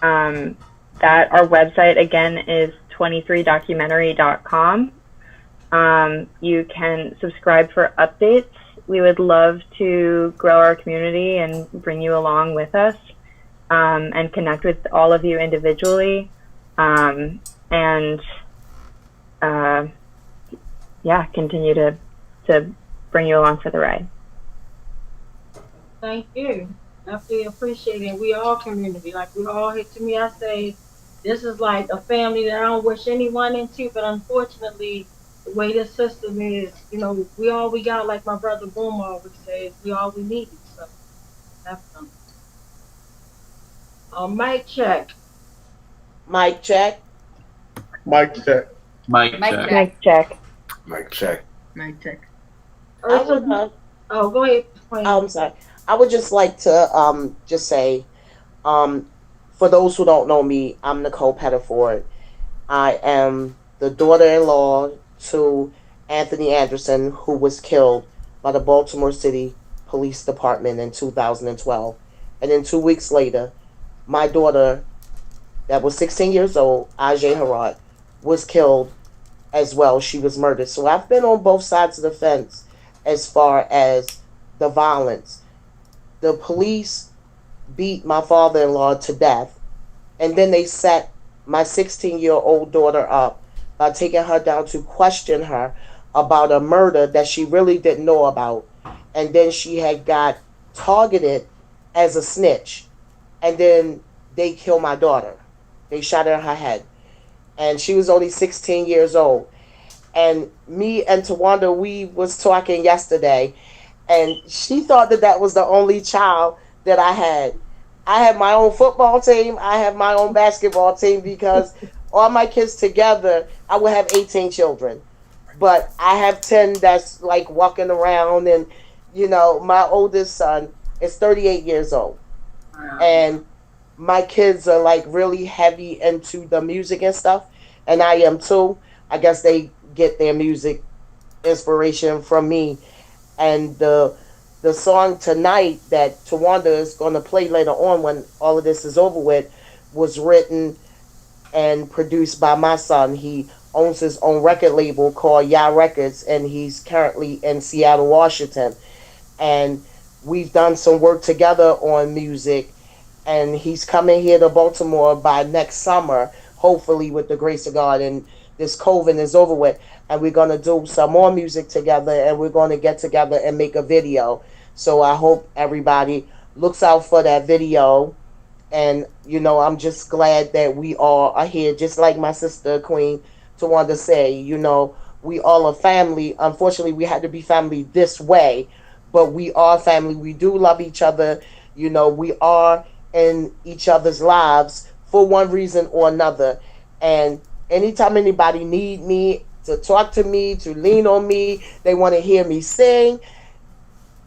that our website, again, is 23documentary.com. You can subscribe for updates. We would love to grow our community and bring you along with us, and connect with all of you individually, and yeah, continue to bring you along for the ride. Thank you. I feel appreciated. We all community. Like we all hit to me. I say this is like a family that I don't wish anyone into, but unfortunately, the way this system is, you know, we all we got, like my brother Boom always says, we all we need. So have fun. Mic check. Mic check. Mic check. Mic check. Mic check. Mic check. Mic check. I would, oh, go ahead. I'm sorry. I would just like to just say, for those who don't know me, I'm Nicole Pettiford. I am the daughter-in-law to Anthony Anderson, who was killed by the Baltimore City Police Department in 2012. And then 2 weeks later, my daughter, that was 16 years old, Ajay Harat, was killed as well. She was murdered. So I've been on both sides of the fence as far as the violence. The police beat my father-in-law to death, and then they set my 16-year-old daughter up by taking her down to question her about a murder that she really didn't know about. And then she had got targeted as a snitch. And then they killed my daughter. They shot her in her head. And she was only 16 years old. And me and Tawanda, we was talking yesterday, and she thought that that was the only child that I had. I have my own football team. I have my own basketball team, because all my kids together, I would have 18 children. But I have 10 that's like walking around, and, you know, my oldest son is 38 years old. Wow. And my kids are like really heavy into the music and stuff, and I am too. I guess they get their music inspiration from me. And the song tonight that Tawanda is going to play later on when all of this is over with was written and produced by my son. He owns his own record label called Ya Records, and he's currently in Seattle, Washington. and we've done some work together on music. And he's coming here to Baltimore by next summer, hopefully with the grace of God, and this COVID is over with. And we're going to do some more music together, and we're going to get together and make a video. So I hope everybody looks out for that video. And, you know, I'm just glad that we all are here, just like my sister, Queen Tawanda, say, you know, we all are family. Unfortunately, we had to be family this way, but we are family. We do love each other. You know, we are in each other's lives for one reason or another. And anytime anybody need me to talk to me, to lean on me, they want to hear me sing,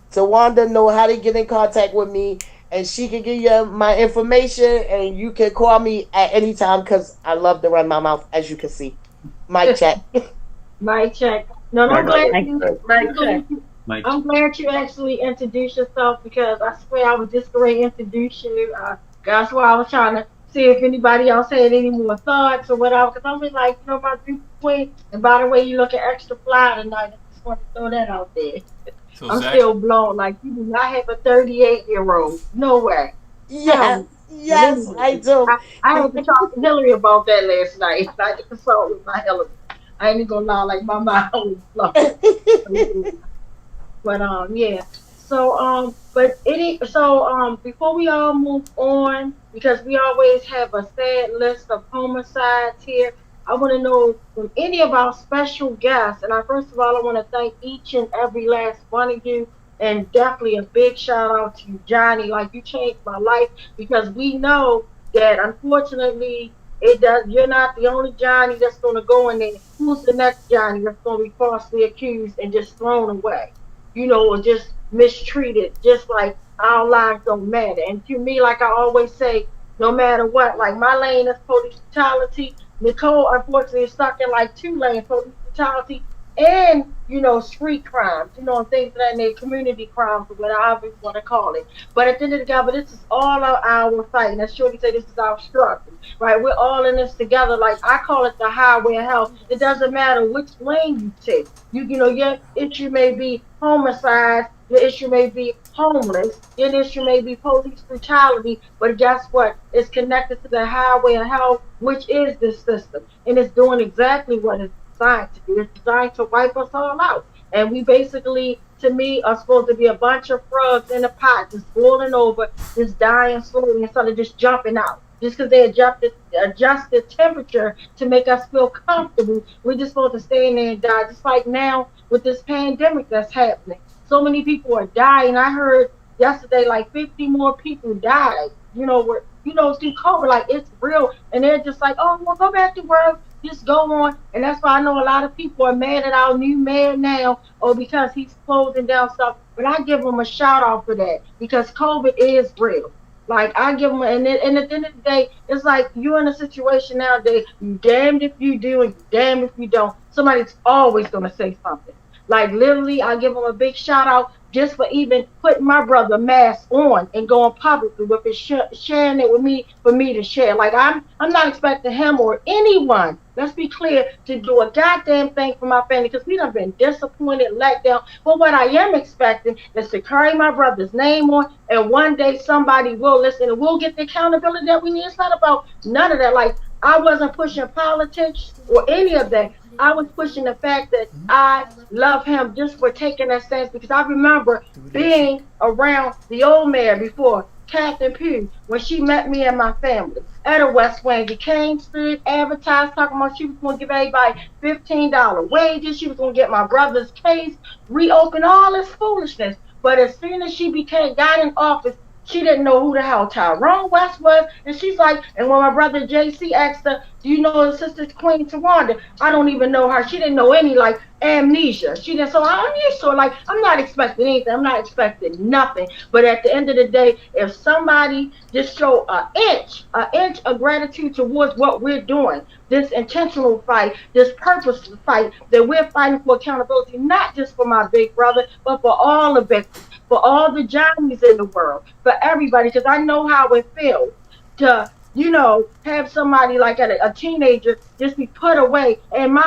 Tawanda know how to get in contact with me, and she can give you my information, and you can call me at any time because I love to run my mouth, as you can see. Mic check. Mic check. No, I'm glad you actually introduced yourself, because I swear I was just going to introduce you. That's why I was trying to see if anybody else had any more thoughts or whatever. Because I'm like, you know, my beautiful queen. And by the way, you looking extra fly tonight. I just want to throw that out there. So I'm Zach, still blown. Like, you do not have a 38-year-old. No way. Yes, yes, I do. I had to talk to Hillary about that last night. I had to consult with my Hillary. I ain't gonna lie, like my mind was blown. But yeah. So before we all move on, because we always have a sad list of homicides here, I want to know from any of our special guests, and first of all, I want to thank each and every last one of you, and definitely a big shout out to you, Johnny. Like, you changed my life, because we know that unfortunately you're not the only Johnny that's going to go in there. Who's the next Johnny that's going to be falsely accused and just thrown away, you know, or just mistreated, just like our lives don't matter? And to me, like I always say, no matter what, like my lane is police brutality. Nicole, unfortunately, is stuck in like 2 lanes, police brutality and, you know, street crimes, you know, and things like that, community crimes, or whatever you want to call it. But at the end of the day, this is all our fight. And as Shorty said, this is our struggle, right? We're all in this together. Like, I call it the highway of hell. It doesn't matter which lane you take. You know, your issue may be homicide, your issue may be homeless, your issue may be police brutality, but guess what? It's connected to the highway of hell, which is this system. And it's doing exactly what it's designed to do. It's designed to wipe us all out. And we basically, to me, are supposed to be a bunch of frogs in a pot, just boiling over, just dying slowly instead of just jumping out. Just because they adjust the temperature to make us feel comfortable, we're just supposed to stay in there and die. Just like now with this pandemic that's happening. So many people are dying. I heard yesterday like 50 more people died, you know, through COVID. Like, it's real. And they're just like, oh, well, go back to work. Just go on. And that's why I know a lot of people are mad at our new mayor now, or because he's closing down stuff. But I give him a shout out for that, because COVID is real. Like, I give them, and at the end of the day, it's like you're in a situation nowadays, you damned if you do and you damned if you don't. Somebody's always going to say something. Like, literally, I give them a big shout out just for even putting my brother mask on and going publicly with it, sharing it with me, for me to share. Like, I'm not expecting him or anyone, let's be clear, to do a goddamn thing for my family, because we done been disappointed, let down. But what I am expecting is to carry my brother's name on, and one day somebody will listen and we'll get the accountability that we need. It's not about none of that. Like, I wasn't pushing politics or any of that. I was pushing the fact that I love him just for taking that stance, because I remember being around the old mayor before, Catherine Pugh, when she met me and my family at a West Wing. He came, stood, advertised, talking about she was going to give everybody $15 wages. She was going to get my brother's case, reopen, all this foolishness. But as soon as she got in office, she didn't know who the hell Tyrone West was. And she's like, and when my brother JC asked her, do you know the sister Queen Tawanda? I don't even know her. She didn't know any, like, amnesia. She didn't, so I'm used to it. Like, I'm not expecting anything. I'm not expecting nothing. But at the end of the day, if somebody just show an inch of gratitude towards what we're doing, this intentional fight, this purposeful fight, that we're fighting for accountability, not just for my big brother, but for all the victims, for all the Johnnies in the world, for everybody, because I know how it feels to, you know, have somebody like a teenager just be put away. And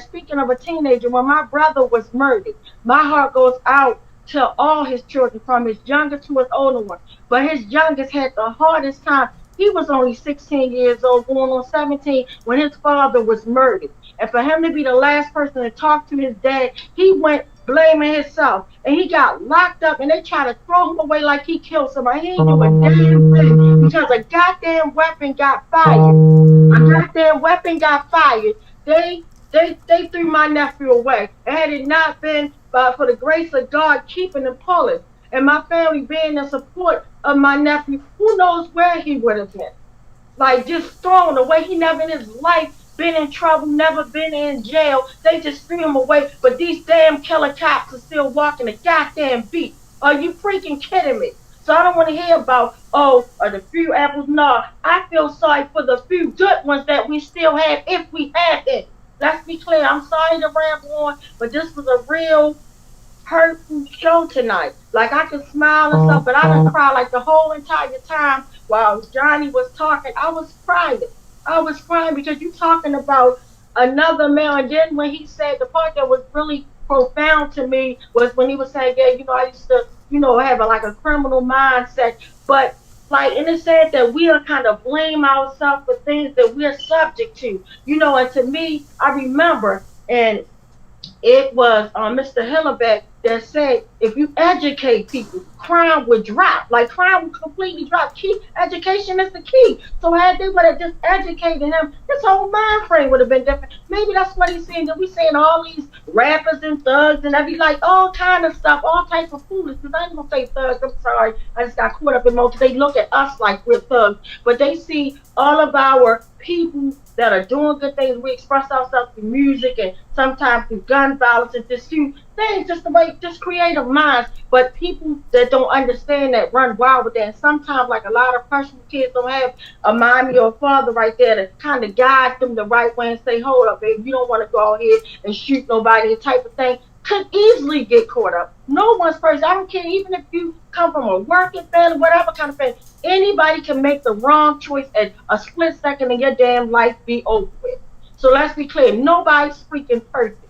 speaking of a teenager, when my brother was murdered, my heart goes out to all his children, from his youngest to his older one. But his youngest had the hardest time. He was only 16 years old, going on 17, when his father was murdered. And for him to be the last person to talk to his dad, he went blaming himself. And he got locked up, and they tried to throw him away like he killed somebody. He ain't do a damn thing because a goddamn weapon got fired. A goddamn weapon got fired. They threw my nephew away. And had it not been for the grace of God keeping him pulling, and my family being in support of my nephew, who knows where he would have been. Like, just thrown away. He never in his life been in trouble, never been in jail. They just threw him away. But these damn killer cops are still walking the goddamn beat. Are you freaking kidding me? So I don't want to hear about, the few apples. No, I feel sorry for the few good ones that we still have, if we have it. Let's be clear. I'm sorry to ramble on, but this was a real hurtful show tonight. Like, I could smile and stuff, but I didn't cry like the whole entire time while Johnny was talking. I was crying. I was crying because you talking about another man. And then when he said, the part that was really profound to me was when he was saying, yeah, I used to, have a criminal mindset. But and it said that we are kind of blame ourselves for things that we're subject to, and to me, I remember, and it was Mr. Hillenbeck that said, if you educate people, crime would drop. Like, crime would completely drop. Education is the key. So had they would have just educated him, his whole mind frame would have been different. Maybe that's what he's saying, that we saying all these rappers and thugs and every, all kind of stuff, all types of foolishness. I ain't gonna say thugs, I'm sorry. I just got caught up in most. They look at us like we're thugs, but they see all of our people that are doing good things. We express ourselves through music and sometimes through gun violence and just few things, just creative minds. But people that don't understand that run wild with that. And sometimes, a lot of personal kids don't have a mommy or a father right there to kind of guide them the right way and say, hold up, baby, you don't want to go out here and shoot nobody, type of thing. Could easily get caught up. No one's person. I don't care, even if you come from a working family, whatever kind of family, anybody can make the wrong choice at a split second and your damn life be over with. So let's be clear, nobody's freaking perfect.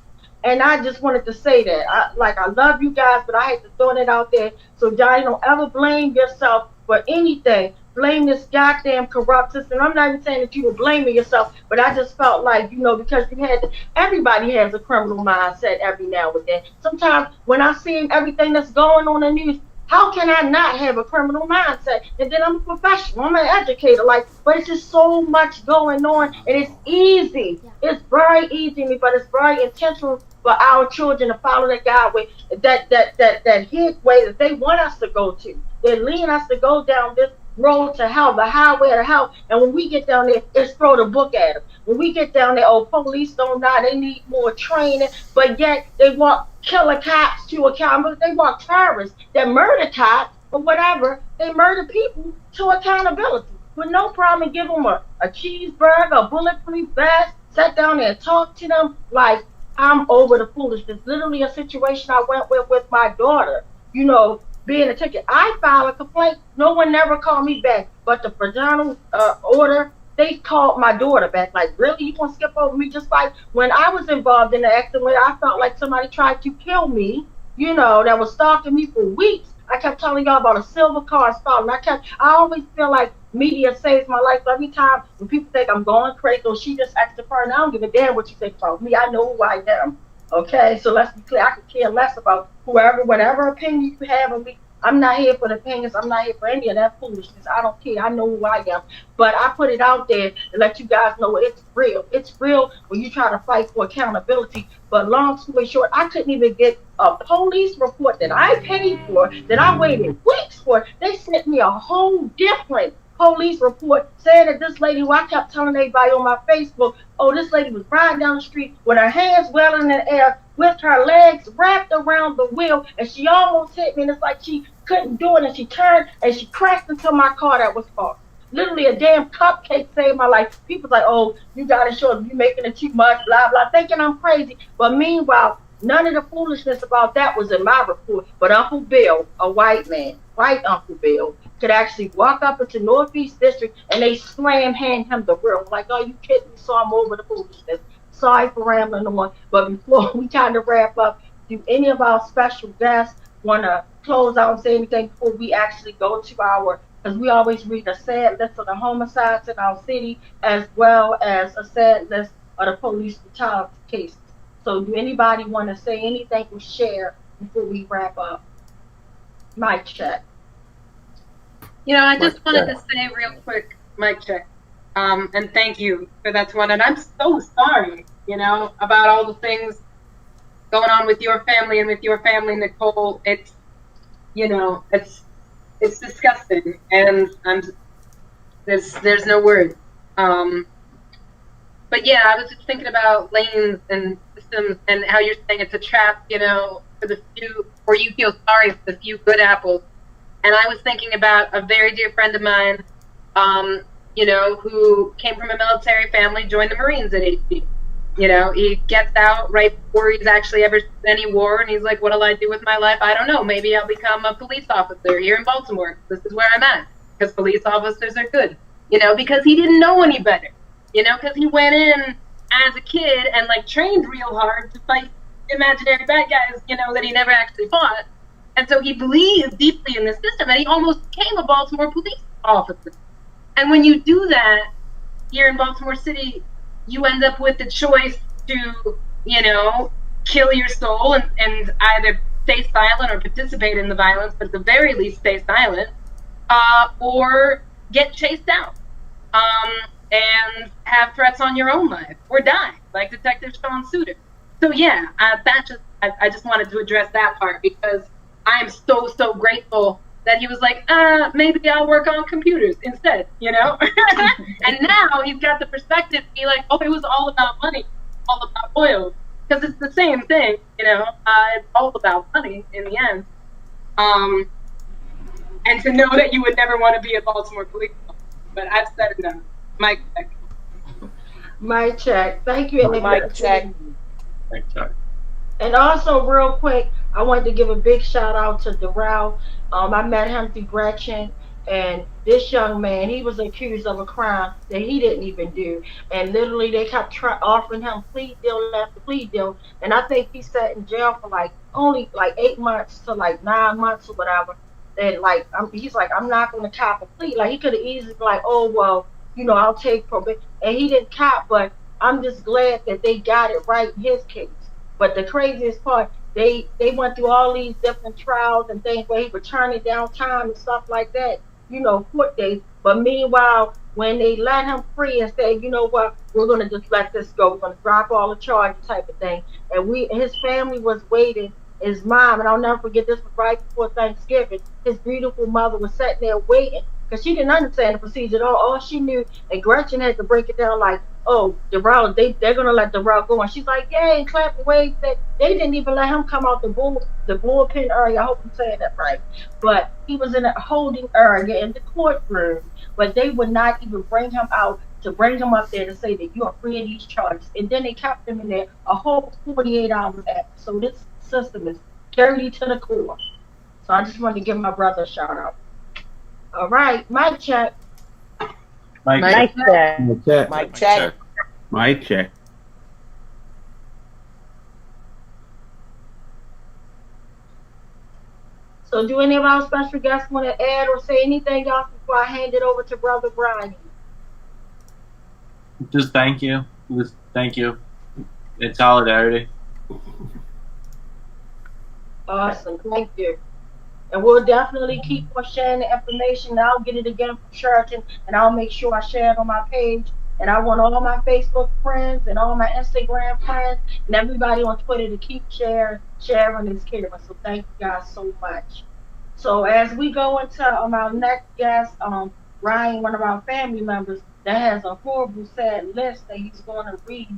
And I just wanted to say that. I love you guys, but I hate to throw it out there. So Johnny, don't ever blame yourself for anything. Blame this goddamn corrupt system. I'm not even saying that you were blaming yourself, but I just felt like, because everybody has a criminal mindset every now and then. Sometimes when I see everything that's going on in the news, how can I not have a criminal mindset? And then I'm a professional, I'm an educator, but it's just so much going on, and it's easy. It's very easy, but it's very intentional for our children to follow that God way, that hid way that they want us to go to. They lead us to go down this road to hell, the highway to hell. And when we get down there, it's throw the book at them. When we get down there, police don't know, they need more training, but yet they want killer cops to account. They want terrorists that murder cops or whatever. They murder people to accountability with no problem. Give them a cheeseburger, a bulletproof vest, sit down there and talk to them. I'm over the foolishness. Literally a situation I went with my daughter, being a ticket. I filed a complaint. No one never called me back. But the parental order, they called my daughter back. Really? You gonna skip over me? Just like when I was involved in the accident, I felt like somebody tried to kill me, that was stalking me for weeks. I kept telling y'all about a silver car stolen. I always feel like media saves my life. So every time when people think I'm going crazy or she just acts the part, I don't give a damn what you think about me. I know who I am. Okay, so let's be clear. I could care less about whatever opinion you have of me. I'm not here for the opinions. I'm not here for any of that foolishness. I don't care. I know who I am. But I put it out there to let you guys know it's real. It's real when you try to fight for accountability. But long story short, I couldn't even get a police report that I paid for, that I waited weeks for. They sent me a whole different police report saying that this lady, who I kept telling everybody on my Facebook, this lady was riding down the street with her hands well in the air, with her legs wrapped around the wheel, and she almost hit me, and it's like she couldn't do it, and she turned and she crashed into my car that was parked. Literally a damn cupcake saved my life. People's like, you gotta show them, you making it too much, blah blah, thinking I'm crazy. But meanwhile, none of the foolishness about that was in my report. But Uncle Bill, a white man, white Uncle Bill, could actually walk up into Northeast District and they hand him the real. Like, you kidding me? So I'm over the foolishness. Sorry for rambling on. But before we kind of wrap up, do any of our special guests want to close out and say anything before we actually go to our, because we always read a sad list of the homicides in our city as well as a sad list of the police brutality cases. So do anybody want to say anything or share before we wrap up? Mic check. You know, I just wanted to say real quick, mic check, and thank you for that one. And I'm so sorry, you know, about all the things going on with your family and with your family, Nicole. It's, you know, it's disgusting, and there's no word. But yeah, I was just thinking about lanes and systems and how you're saying it's a trap, you know, for the few, or you feel sorry for the few good apples. And I was thinking about a very dear friend of mine, you know, who came from a military family, joined the Marines at 18. You know, he gets out right before he's actually ever seen any war, and he's like, what'll I do with my life? I don't know. Maybe I'll become a police officer here in Baltimore. This is where I'm at, because police officers are good. You know, because he didn't know any better. You know, because he went in as a kid and, like, trained real hard to fight imaginary bad guys, you know, that he never actually fought. And so he believed deeply in the system, and he almost became a Baltimore police officer. And when you do that here in Baltimore City, you end up with the choice to, you know, kill your soul and either stay silent or participate in the violence, but at the very least stay silent, or get chased out and have threats on your own life or die, like Detective Sean Suter. So yeah, I just wanted to address that part, because I am so grateful that he was like, maybe I'll work on computers instead, you know? And now he's got the perspective to be like, oh, it was all about money, all about oil. Because it's the same thing, you know? It's all about money in the end. And to know that you would never want to be a Baltimore police officer. But I've said it now. Mic check. Mic check. Thank you. Mic check. Mic check. And also, real quick, I wanted to give a big shout out to Darrell. I met him through Gretchen, and this young man, he was accused of a crime that he didn't even do. And literally, they kept offering him plea deal after plea deal. And I think he sat in jail for only 8 months to 9 months or whatever. And he's like, I'm not going to cop a plea. Like, he could have easily been like, oh, well, you know, I'll take probation. And he didn't cop, but I'm just glad that they got it right in his case. But the craziest part, they went through all these different trials and things where he would turn it down time and stuff like that, you know, court days. But meanwhile, when they let him free and say, you know what, we're going to just let this go, we're going to drop all the charges type of thing. And his family was waiting. His mom, and I'll never forget, this was right before Thanksgiving, his beautiful mother was sitting there waiting because she didn't understand the procedure at all. All she knew, and Gretchen had to break it down like, oh, Darrell, they're going to let Darrell go. And she's like, yay, clap and wave. They didn't even let him come out the bullpen area. I hope I'm saying that right. But he was in a holding area in the courtroom, but they would not even bring him out to bring him up there to say that you are free of these charges. And then they kept him in there a whole 48 hours after. So this system is dirty to the core. So I just wanted to give my brother a shout out. All right, mic check. Mic check. Mic check. Mic check. So do any of our special guests want to add or say anything else before I hand it over to Brother Brian? Just thank you. Just thank you. In solidarity. Awesome, thank you. And we'll definitely keep on sharing the information. I'll get it again from Sheraton, and I'll make sure I share it on my page. And I want all my Facebook friends and all my Instagram friends and everybody on Twitter to keep sharing this caring. So thank you guys so much. So as we go into our next guest, Ryan, one of our family members, that has a horrible, sad list that he's going to read.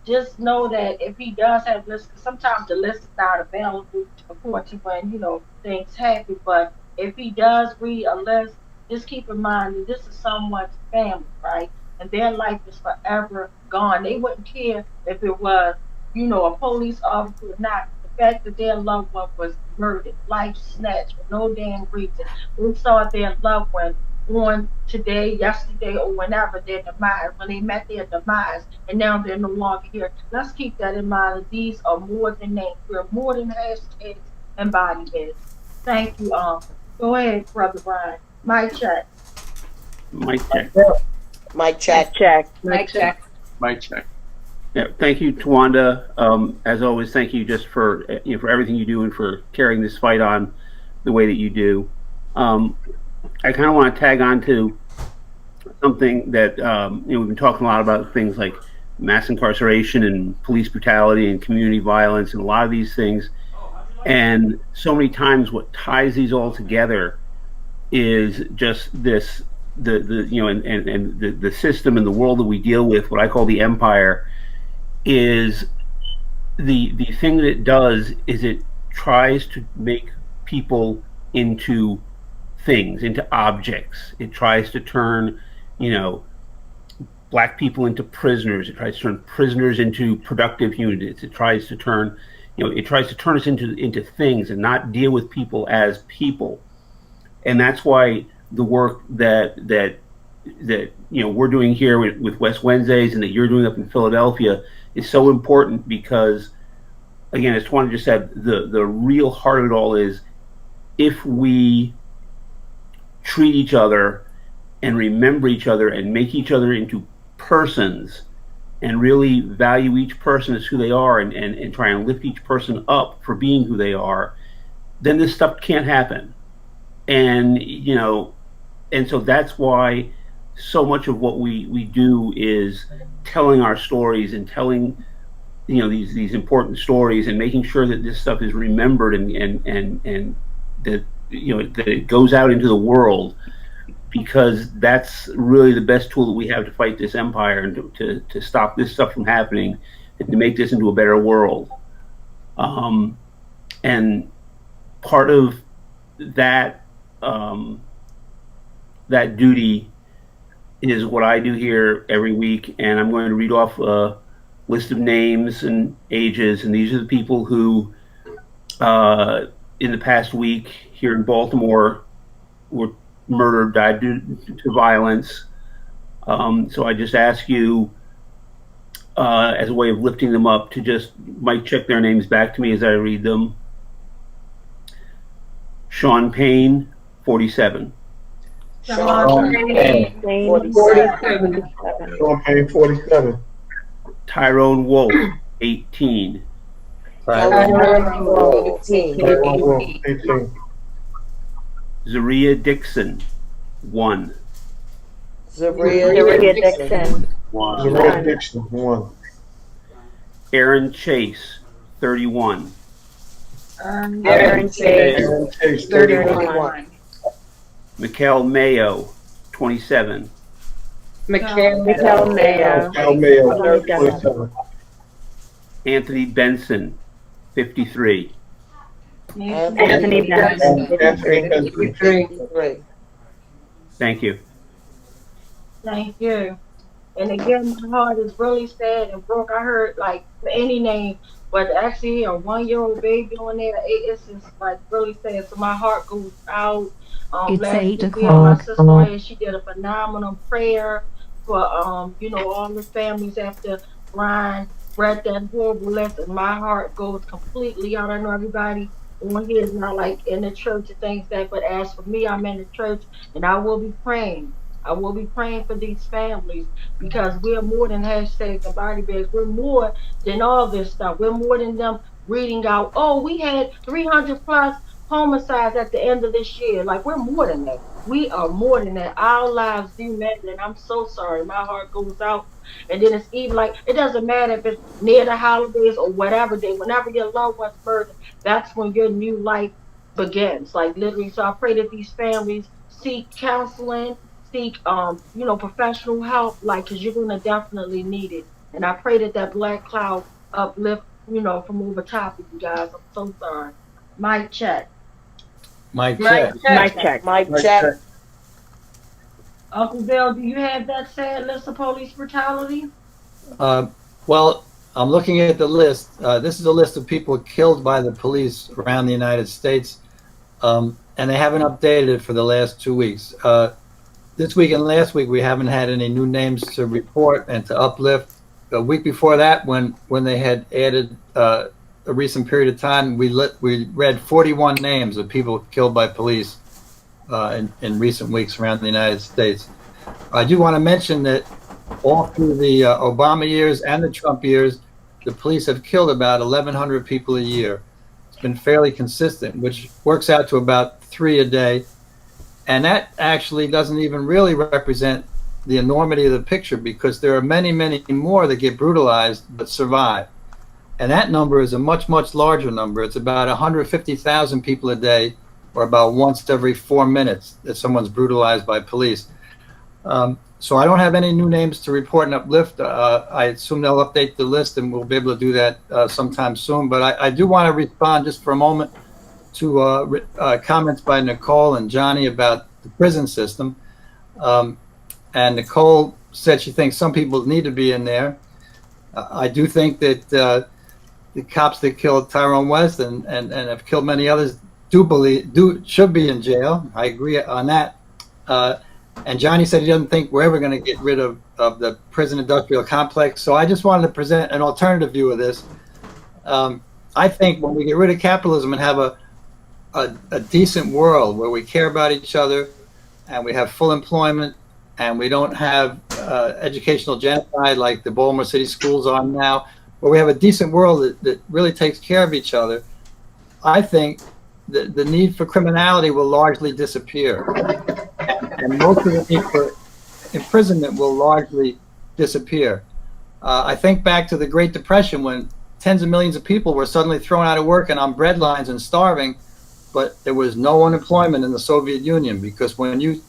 Just know that if he does have lists, because sometimes the list is not available according to when, you know, things happen. But if he does read a list, just keep in mind that this is someone's family, right? And their life is forever gone. They wouldn't care if it was, you know, a police officer or not. The fact that their loved one was murdered, life snatched for no damn reason. We saw their loved one on today, yesterday, or whenever their demise, when they met their demise, and now they're no longer here. Let's keep that in mind. These are more than names. We're more than hashtags. and body beds. Thank you, Go ahead, Brother Brian. Mic check. Mic check. Mic check. Mic check. Mic check. Yeah, thank you, Tawanda. As always, thank you just for for everything you do and for carrying this fight on the way that you do. I kind of want to tag on to something that we've been talking a lot about, things like mass incarceration and police brutality and community violence and a lot of these things. And so many times, what ties these all together is just this the system and the world that we deal with, what I call the empire, is the thing that it does is it tries to make people into things, into objects. It tries to turn, black people into prisoners. It tries to turn prisoners into productive units. It tries to turn, it tries to turn us into things and not deal with people as people. And that's why the work that we're doing here with West Wednesdays and that you're doing up in Philadelphia is so important, because, again, as Tawanda just said, the real heart of it all is if we treat each other and remember each other and make each other into persons and really value each person as who they are and try and lift each person up for being who they are, then this stuff can't happen. And, and so that's why so much of what we do is telling our stories and telling, these important stories and making sure that this stuff is remembered and that, that it goes out into the world, because that's really the best tool that we have to fight this empire and to stop this stuff from happening and to make this into a better world. And part of that that duty is what I do here every week, and I'm going to read off a list of names and ages, and these are the people who in the past week here in Baltimore were murdered, died due to violence. So I just ask you, as a way of lifting them up, to just might check their names back to me as I read them. Sean Payne, 47. Sean Payne, 47. Sean Payne, 47. Tyrone Wolf, 18. Tyrone Wolf, 18. Zaria Dixon, 1. Zaria Dixon, 1. Zaria Dixon, 1. Aaron Chase, 31. Aaron Chase, 31. Mikhail Mayo, 27. Mikhail Mayo, 27. Anthony Benson, 53. Anthony Benson, 53. Thank you. Thank you. And again, my heart is really sad and broke. I heard like any name, but actually a 1-year-old baby on there, it's just like really sad. So my heart goes out. It's last 8 weekend, o'clock. my sister here, she did a phenomenal prayer for all the families after Brian read that horrible lesson. My heart goes completely out. I know everybody on here is not like in the church and things like that, but as for me, I'm in the church and I will be praying. I will be praying for these families, because we're more than hashtags and body bags. We're more than all this stuff. We're more than them reading out, oh, we had 300 plus homicides at the end of this year. Like, we're more than that. We are more than that. Our lives do matter, and I'm so sorry. My heart goes out. And then it's even like, it doesn't matter if it's near the holidays or whatever day, whenever your loved one's murdered, that's when your new life begins. Like, literally. So I pray that these families seek counseling, seek professional help, like, because you're gonna definitely need it. And I pray that that black cloud uplift from over top of you guys. I'm so sorry. Mic check. Mic check. Uncle Bill, do you have that sad list of police brutality? Well, I'm looking at the list. This is a list of people killed by the police around the United States, and they haven't updated it for the last 2 weeks. This week and last week, we haven't had any new names to report and to uplift. The week before that, when they had added a recent period of time, we read 41 names of people killed by police in recent weeks around the United States. I do want to mention that all through the Obama years and the Trump years, the police have killed about 1,100 people a year. It's been fairly consistent, which works out to about 3 a day. And that actually doesn't even really represent the enormity of the picture, because there are many, many more that get brutalized but survive. And that number is a much, much larger number. It's about 150,000 people a day, or about once every 4 minutes that someone's brutalized by police. So I don't have any new names to report and uplift. I assume they'll update the list, and we'll be able to do that sometime soon. But I do want to respond just for a moment to comments by Nicole and Johnny about the prison system. And Nicole said she thinks some people need to be in there. I do think that the cops that killed Tyrone West and have killed many others should be in jail. I agree on that. And Johnny said he doesn't think we're ever going to get rid of the prison industrial complex. So I just wanted to present an alternative view of this. I think when we get rid of capitalism and have a decent world where we care about each other and we have full employment and we don't have educational genocide like the Baltimore City schools are now, where we have a decent world that really takes care of each other, I think the need for criminality will largely disappear. And most of the need for imprisonment will largely disappear. I think back to the Great Depression, when tens of millions of people were suddenly thrown out of work and on bread lines and starving, but there was no unemployment in the Soviet Union, because when you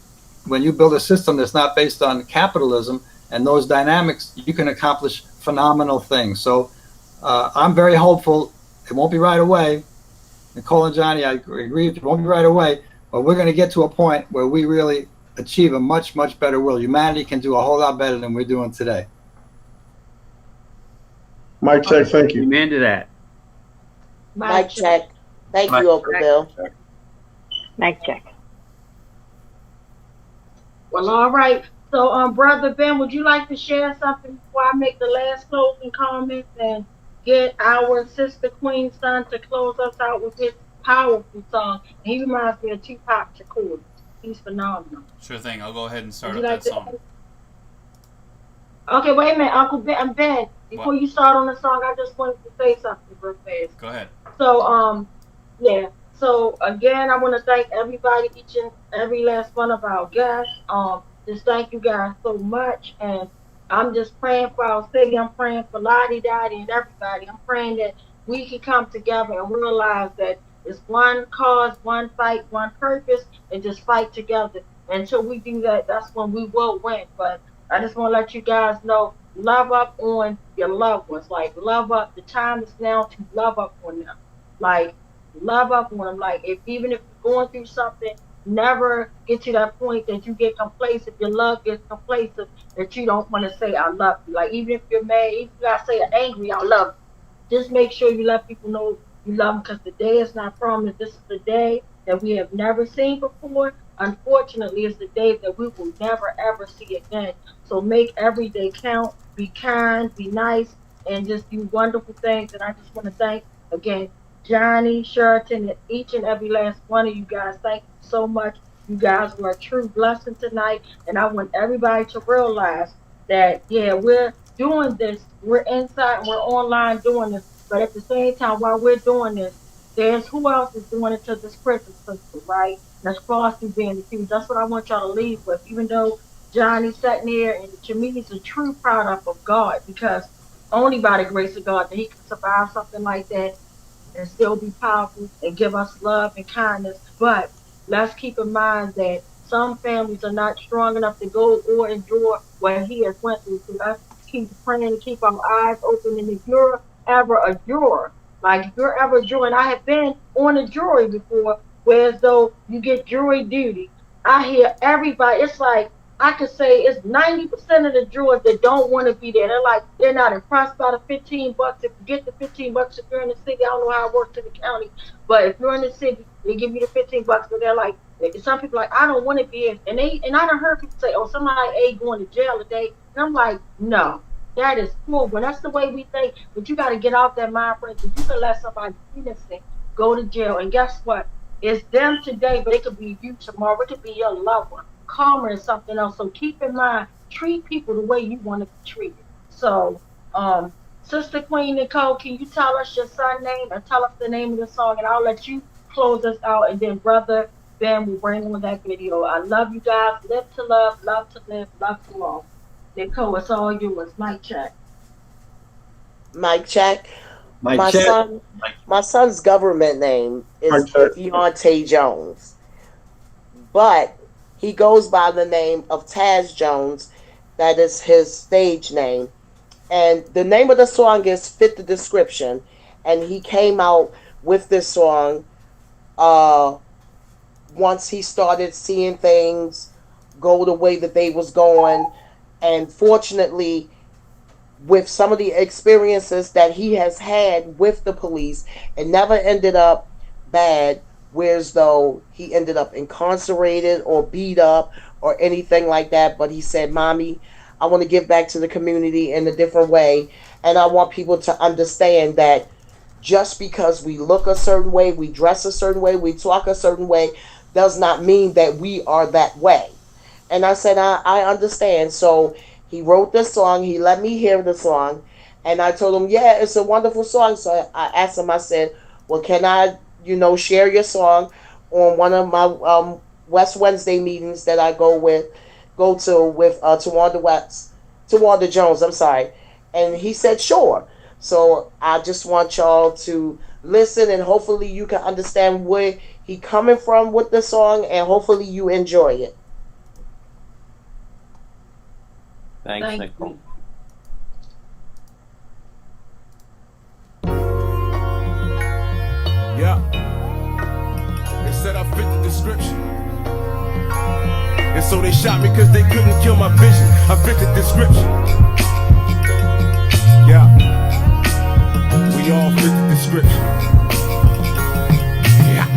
build a system that's not based on capitalism and those dynamics, you can accomplish phenomenal things. So I'm very hopeful. It won't be right away. Nicole and Johnny, I agree, it won't be right away, but we're going to get to a point where we really achieve a much, much better world. Humanity can do a whole lot better than we're doing today. Mic check, thank you. Amen to that. Mic check. Thank you, Uncle Bill. Mic check. Well, all right. So, Brother Ben, would you like to share something before I make the last closing comments and get our sister Queen Son to close us out with his powerful song? And he reminds me of Tupac Shakur. He's phenomenal. Sure thing. I'll go ahead and start Would up you like that song. Okay, wait a minute, Uncle Ben. Before you start on the song, I just wanted to say something real fast. Go ahead. So, yeah. So again, I want to thank everybody, each and every last one of our guests. Just thank you guys so much, and I'm just praying for our city. I'm praying for Lottie Dottie and everybody. I'm praying that we can come together and realize that it's one cause, one fight, one purpose, and just fight together. Until we do that, that's when we will win. But I just want to let you guys know, love up on your loved ones. Like, love up. The time is now to love up on them. Like, love up on them. Like, even if you're going through something, never get to that point that you get complacent. Your love gets complacent, that you don't want to say I love you. Like, even if you're mad, even if you gotta say angry, I love you. Just make sure you let people know you love them, because the day is not promised. This is the day that we have never seen before. Unfortunately, it's the day that we will never ever see again. So make every day count. Be kind, be nice, and just do wonderful things. And I just want to thank again Johnny, Sheraton, and each and every last one of you guys. Thank you so much. You guys were a true blessing tonight, and I want everybody to realize that, yeah, we're doing this. We're inside and we're online doing this, but at the same time, while we're doing this, there's who else is doing it to this prison system, right? That's falsely being accused. That's what I want y'all to leave with. Even though Johnny's sitting there, and to me, he's a true product of God, because only by the grace of God that he can survive something like that and still be powerful and give us love and kindness. But let's keep in mind that some families are not strong enough to go or endure what he has went through. So let's keep praying and keep our eyes open. And if you're ever a juror, like if you're ever a juror, and I have been on a jury before, where as though you get jury duty, I hear everybody, it's like, I could say it's 90% of the jurors that don't want to be there. They're like, they're not impressed by the $15. If you get the $15, if you're in the city, I don't know how it works in the county, but if you're in the city, they give you the $15. But they're like, some people are like, I don't want to be here. And I done heard people say, oh, somebody ain't going to jail today. And I'm like, no, That is cool, but that's the way we think. But you got to get out that mind frame. You can let somebody innocent go to jail, and guess what? It's them today, but it could be you tomorrow. It could be your loved one. Karma is something else. So keep in mind, treat people the way you want to be treated. So, Sister Queen Nicole, can you tell us your son's name and tell us the name of the song, and I'll let you close us out, and then Brother Ben will bring on that video. I love you guys. Live to love to live, love to all. Nicole, it's all yours. Mic check. Mic check. Mic check. My son's government name is Deontay Jones, but he goes by the name of Taz Jones. That is his stage name. And the name of the song is Fit the Description. And he came out with this song once he started seeing things go the way that they was going. And fortunately, with some of the experiences that he has had with the police, it never ended up bad, whereas though he ended up incarcerated or beat up or anything like that. But he said, Mommy, I want to give back to the community in a different way. And I want people to understand that just because we look a certain way, we dress a certain way, we talk a certain way, does not mean that we are that way. And I said, I understand. So he wrote this song. He let me hear the song. And I told him, yeah, it's a wonderful song. So I asked him, I said, well, can I, share your song on one of my West Wednesday meetings that I go to with Tawanda Jones, I'm sorry. And he said, sure. So I just want y'all to listen, and hopefully you can understand where he coming from with the song, and hopefully you enjoy it. Thanks, Nicole. Yeah. They said I fit the description. And so they shot me because they couldn't kill my vision. I fit the description. Yeah. We all fit the description. Yeah.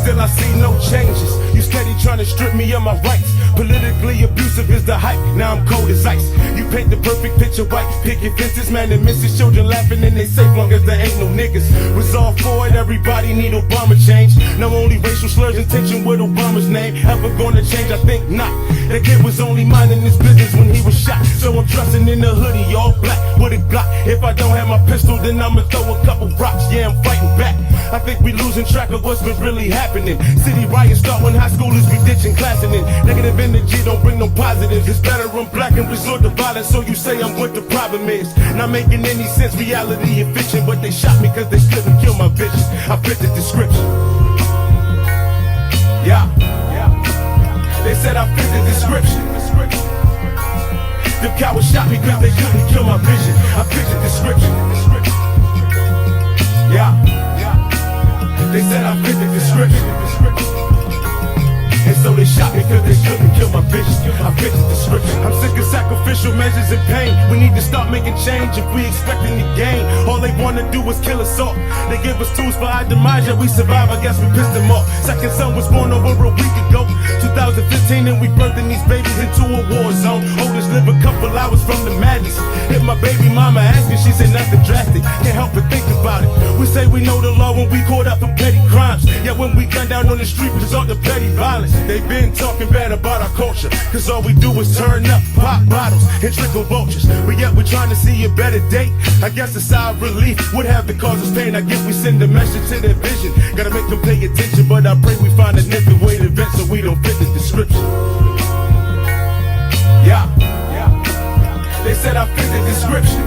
Still I see no changes. You steady trying to strip me of my rights. Politically abusive is the hype, now I'm cold as ice. You paint the perfect picture, white picket fences, man, and misses children laughing and they safe long as there ain't no niggas. Was all for it, everybody need Obama change. Now only racial slurs and tension with Obama's name ever gonna change, I think not. That kid was only minding his business when he was shot. So I'm dressing in the hoodie, all black, with a Glock. If I don't have my pistol, then I'ma throw a couple rocks, yeah, I'm fighting back. I think we losing track of what's been really happening. City riots start when high schoolers be ditching class and then negative energy don't bring no positives. It's better I'm black and resort to violence, so you say I'm what the problem is. Not making any sense, reality and fiction, but they shot me cause they couldn't kill my vision. I fit the description. Yeah. They said I fit the description. The cowards shot me cause they couldn't kill my vision. I fit the description. Yeah. They said I fit the description. And so they shot me cause they couldn't kill my vision. I fit the description. I'm sick of sacrificial measures and pain. We need to start making change if we expecting to gain. All they wanna do is kill us off. They give us tools for our demise, yet we survive, I guess we pissed them off. Second son was born over a week ago, 2015, and we birthing these babies into a war zone. Oldest live a couple hours from the madness. Hit my baby mama asking, she said nothing drastic. Can't help but think about it. We say we know the law when we caught up in petty crimes. Yet when we gun down on the street, we resort to petty violence. They've been talking bad about our culture, cause all we do is turn up, pop bottles, and trickle vultures. But yet we're trying to see a better date. I guess a sigh of relief would have to cause us pain. I guess we send a message to their vision. Gotta make them pay attention, but I pray we find a different way to vent so we don't fit the description. Yeah. They said I fit the description.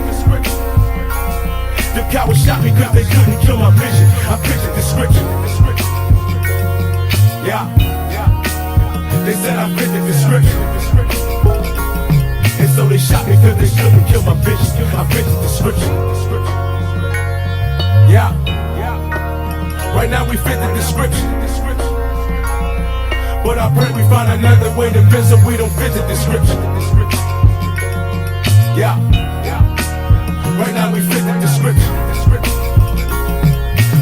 The cowards shot me cause they couldn't kill my vision. I fit the description. Yeah. They said I fit the description. And so they shot me cause they couldn't kill my vision. I fit the description. Yeah. Right now we fit the description. But I pray we find another way to fit so we don't fit the description. Yeah. Right now we fit the description.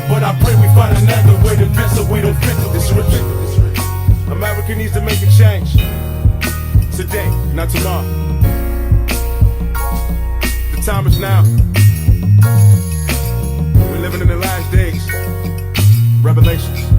But I pray we find another way to fit so we don't fit the description. America needs to make a change. Today, not tomorrow. time is now. We're living in the last days. Revelations.